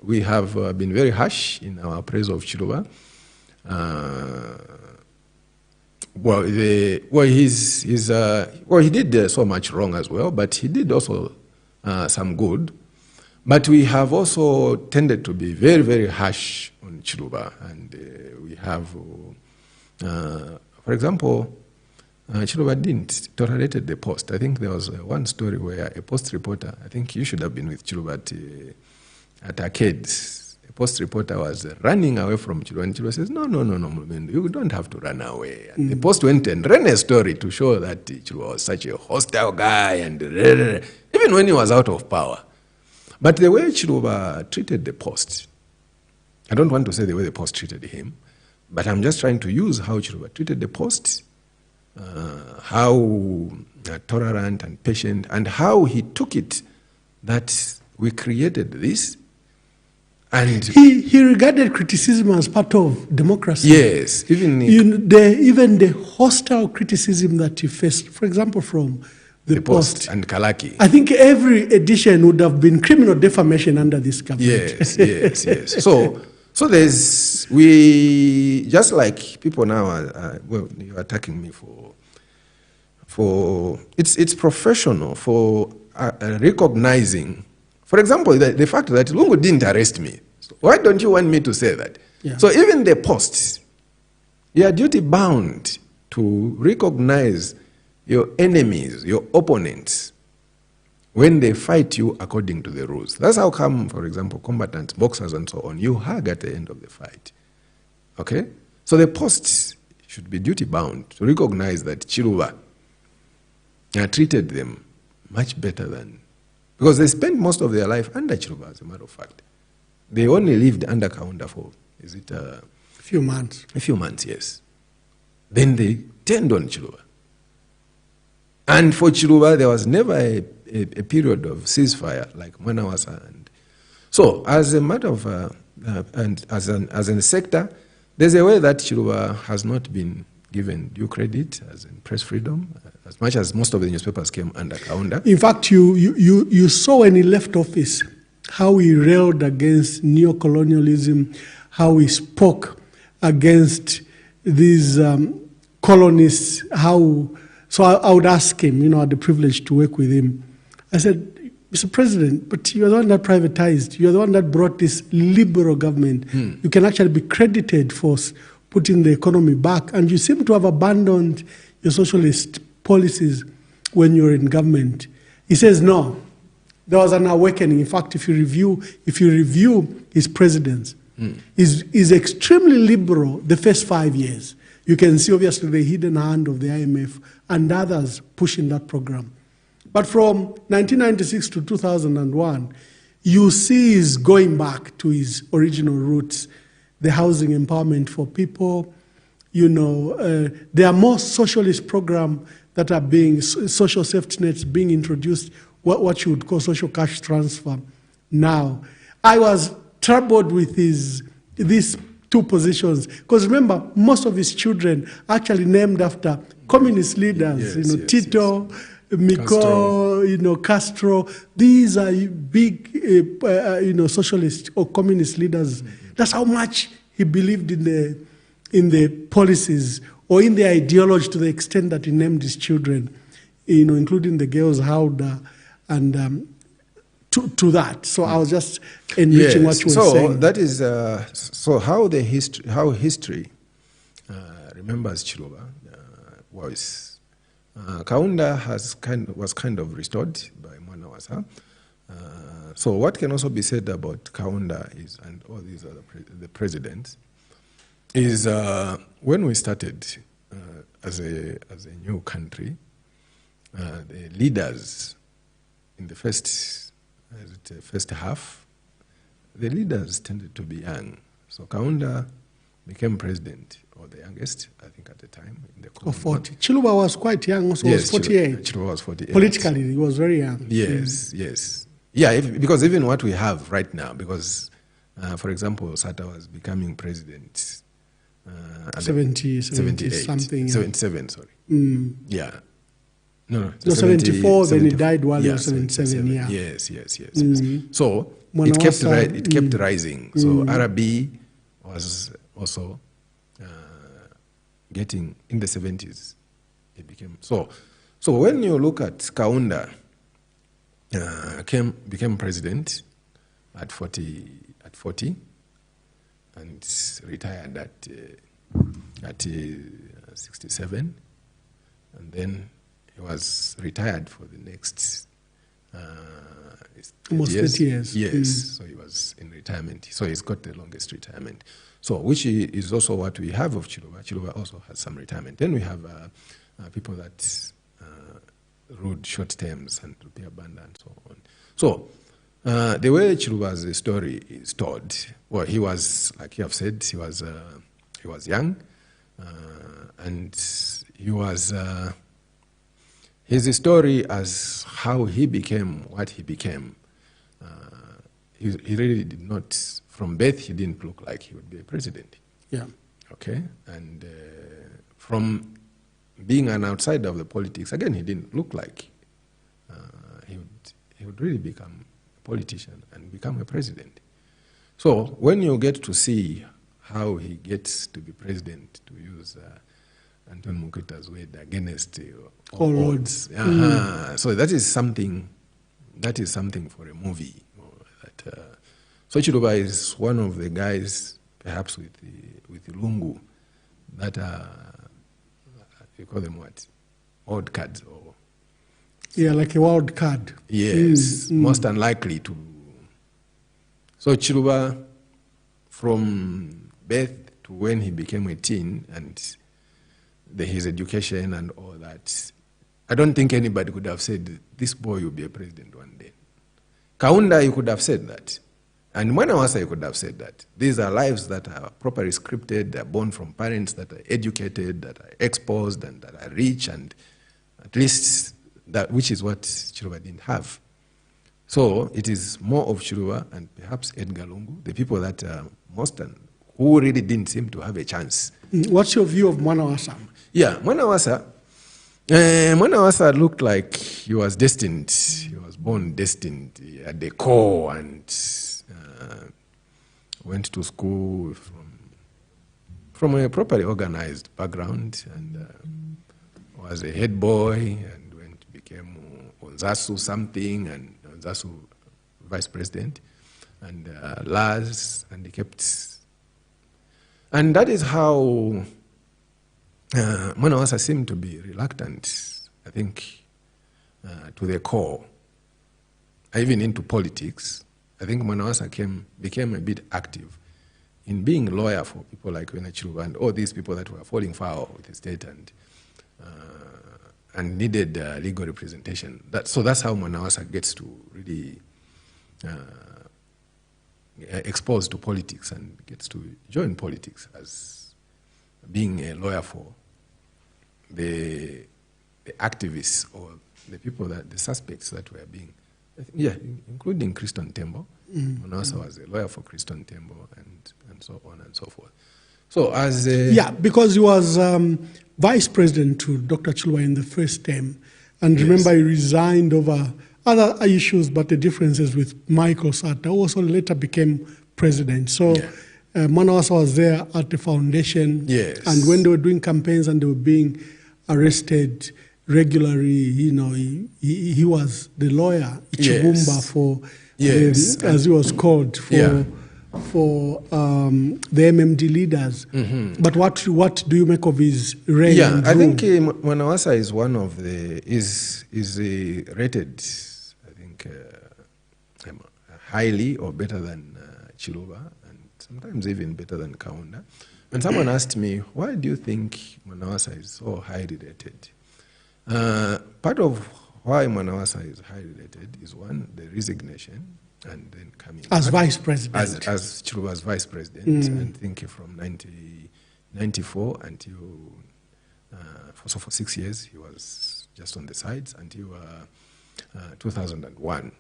We have been very harsh in our praise of Chiluba. He did so much wrong as well, but he did also some good. But we have also tended to be very, very harsh on Chiluba, and we have, for example, Chiluba didn't tolerate the Post. I think there was one story where a Post reporter, I think you should have been with Chiluba at Arcades. A Post reporter was running away from Chiluba, and Chiluba says, no, you don't have to run away. And the Post went and ran a story to show that Chiluba was such a hostile guy, and even when he was out of power. But the way Chiluba treated the Post, I don't want to say the way the Post treated him, but I'm just trying to use how Chiluba treated the Post, how tolerant and patient, and how he took it that we created this. And
he regarded criticism as part of democracy.
Yes, even
the hostile criticism that he faced, for example, from the Post
and Kalaki.
I think every edition would have been criminal defamation under this government.
Yes. So we just like people now are you're attacking me for it's professional for recognizing. For example, the fact that Lungu didn't arrest me. So why don't you want me to say that?
Yeah.
So even the Post, you are duty bound to recognize your enemies, your opponents, when they fight you according to the rules. That's how come, for example, combatants, boxers and so on, you hug at the end of the fight. Okay? So the Post should be duty bound to recognize that Chiluba treated them much better than, because they spent most of their life under Chiluba, as a matter of fact. They only lived under Kaunda for, a
few months.
A few months, yes. Then they turned on Chiluba. And for Chiluba, there was never a period of ceasefire like Mwanawasa. And so, as a matter of, and as a sector, there's a way that Chiluba has not been given due credit, as in press freedom, as much as most of the newspapers came under Kaunda.
In fact, you saw when he left office how he railed against neocolonialism, how he spoke against these colonists, So I would ask him, I had the privilege to work with him. I said, Mr. President, but you're the one that privatized. You're the one that brought this liberal government. You can actually be credited for putting the economy back. And you seem to have abandoned your socialist policies when you're in government. He says, no, there was an awakening. In fact, if you review his presidents, he's extremely liberal the first 5 years. You can see, obviously, the hidden hand of the IMF and others pushing that program. But from 1996 to 2001, you see is going back to his original roots, the housing empowerment for people. There are more socialist programs that are being, social safety nets being introduced, what you would call social cash transfer now. I was troubled with these two positions, because remember, most of his children are actually named after communist leaders, Tito, Miko, Castro. These are big, socialist or communist leaders. That's how much he believed in the policies or in the ideology, to the extent that he named his children, including the girls Hauda and to that. So I was just enriching what you were saying.
So that is how history remembers Chiluba was. Kaunda was kind of restored by Mwanawasa. So what can also be said about Kaunda is, and all these other the presidents, is when we started as a new country, the leaders in the first half, the leaders tended to be young. So Kaunda became president, or the youngest, I think, at the time. In the
40. Chiluba was quite young, also.
Yes,
was 48.
Chiluba was 48.
Politically, he was very young.
Yes, yes. Yeah, because even what we have right now, because, for example, Sata was becoming president
70 something.
77, sorry. Yeah. No,
74, then he died while he was 77, yeah.
Yes. So it kept rising. So RB was also getting in the 70s. It became so when you look at Kaunda, became president at 40, and retired at 67, and then he was retired for the next
almost 30 years.
Yes, so he was in retirement. So he's got the longest retirement. So which is also what we have of Chiluba. Chiluba also has some retirement. Then we have people that ruled short terms and repair band and so on. So the way Chiluba's story is told, well, he was, like you have said, he was young, and he was his story as how he became what he became. He really did not, from birth, he didn't look like he would be a president.
Yeah.
Okay, and from being an outsider of the politics, again, he didn't look like he would really become a politician and become a president. So when you get to see how he gets to be president, to use Anton Mukita's word, against all odds. So that is something for a movie. So Chiluba is one of the guys, perhaps with Lungu, that you call them what? Odd cards, or
like a wild card.
Yes, most unlikely to. So Chiluba, from birth to when he became a teen, and his education and all that, I don't think anybody could have said, this boy will be a president one day. Kaunda, you could have said that. And Mwanawasa, you could have said that. These are lives that are properly scripted, they're born from parents that are educated, that are exposed, and that are rich, and at least that, which is what Chiluba didn't have. So it is more of Chiluba and perhaps Edgar Lungu, the people that are most, who really didn't seem to have a chance.
What's your view of Mwanawasa?
Yeah, Mwanawasa looked like he was destined. He was born destined. He had the core and went to school from a properly organized background, and was a head boy, and became Onzasu something, and Onzasu vice president, and Laz, and he kept. And that is how Mwanawasa seemed to be reluctant, I think, to the core, even into politics. I think Mwanawasa became a bit active in being a lawyer for people like Chiluba and all these people that were falling foul with the state and needed legal representation. So that's how Mwanawasa gets to really exposed to politics and gets to join politics as being a lawyer for the activists or the people that the suspects that were being, including Christian Tembo. Mwanawasa was a lawyer for Christian Tembo and so on and so forth. So as a
because he was vice president to Dr. Chiluba in the first term, and remember he resigned over other issues, but the differences with Michael Sata, who also later became president. So Mwanawasa was there at the foundation, and when they were doing campaigns and they were being arrested regularly, you know, he was the lawyer, Ichibumba for, as he was called, for the MMD leaders. But what do you make of his reign?
I think Mwanawasa is one of the is rated, I think, highly or better than Chiluba, and sometimes even better than Kaunda. When someone asked me, why do you think Mwanawasa is so highly rated? Part of why Mwanawasa is highly rated is one, the resignation, and then coming
as
back,
vice president.
As Chiluba's vice president, and think from 1994 until, for 6 years, he was just on the sides until 2001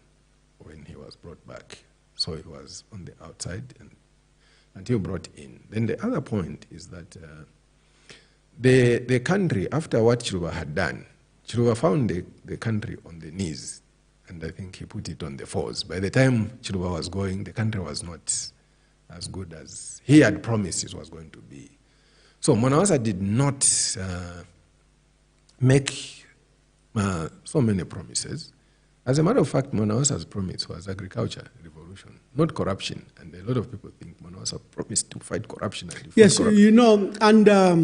when he was brought back. So he was on the outside and until brought in. Then the other point is that the country, after what Chiluba had done, Chiluba found the country on the knees, and I think he put it on the fours. By the time Chiluba was going, the country was not as good as he had promised it was going to be. So Mwanawasa did not make so many promises. As a matter of fact, Mwanawasa's promise was agriculture revolution, not corruption. And a lot of people think Mwanawasa promised to fight corruption. And corruption.
You know, under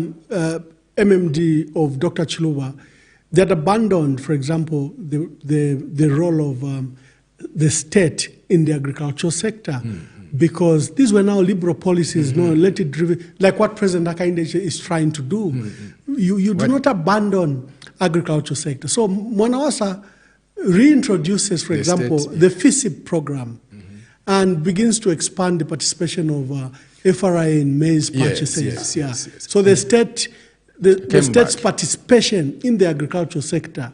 MMD of Dr. Chiluba, they had abandoned, for example, the role of the state in the agricultural sector, because these were now liberal policies, no, let it driven, like what President Hakainde is trying to do. You do not abandon agricultural sector. So Mwanawasa reintroduces, for example, the FISIP program and begins to expand the participation of FRI in maize purchases. So the state's participation in the agricultural sector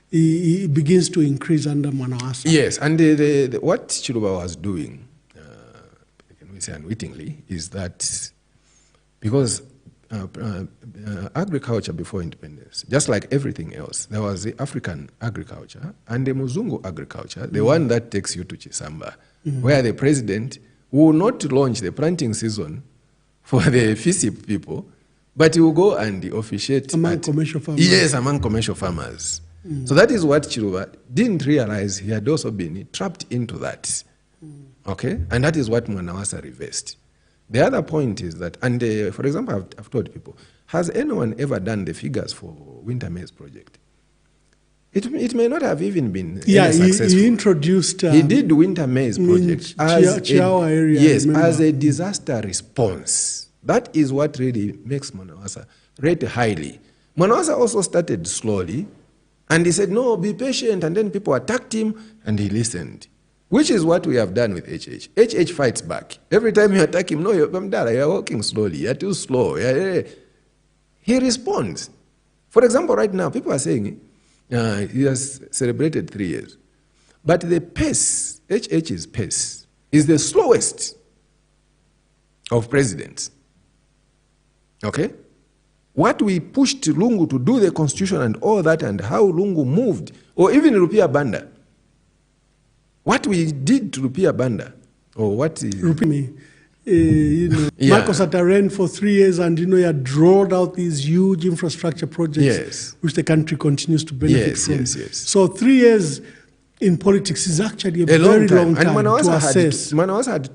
begins to increase under Mwanawasa.
Yes, and what Chiluba was doing, can we say unwittingly, is that because agriculture before independence, just like everything else, there was the African agriculture and the Muzungu agriculture, the one that takes you to Chisamba, where the president will not launch the planting season for the FISIP people, but he will go and officiate
among commercial farmers.
Yes, among commercial farmers. So that is what Chiluba didn't realize. He had also been trapped into that. Okay? And that is what Mwanawasa reversed. The other point is that, and for example, I've told people, has anyone ever done the figures for Winter Maize Project? It may not have even been successful.
He introduced...
he did Winter Maize Project as a disaster response. That is what really makes Mwanawasa rate highly. Mwanawasa also started slowly, and he said, no, be patient, and then people attacked him, and he listened. Which is what we have done with HH. HH fights back. Every time you attack him, no, you're walking slowly, you're too slow. He responds. For example, right now, people are saying he has celebrated 3 years. But the pace, HH's pace, is the slowest of presidents. Okay? What we pushed Lungu to do the constitution and all that, and how Lungu moved, or even Rupia Banda, what we did to Rupia Banda, or what is...
Michael Sata ran for 3 years, and he had rolled out these huge infrastructure projects, which the country continues to benefit from. So 3 years in politics is actually a very long time to assess.
Mwanawasa had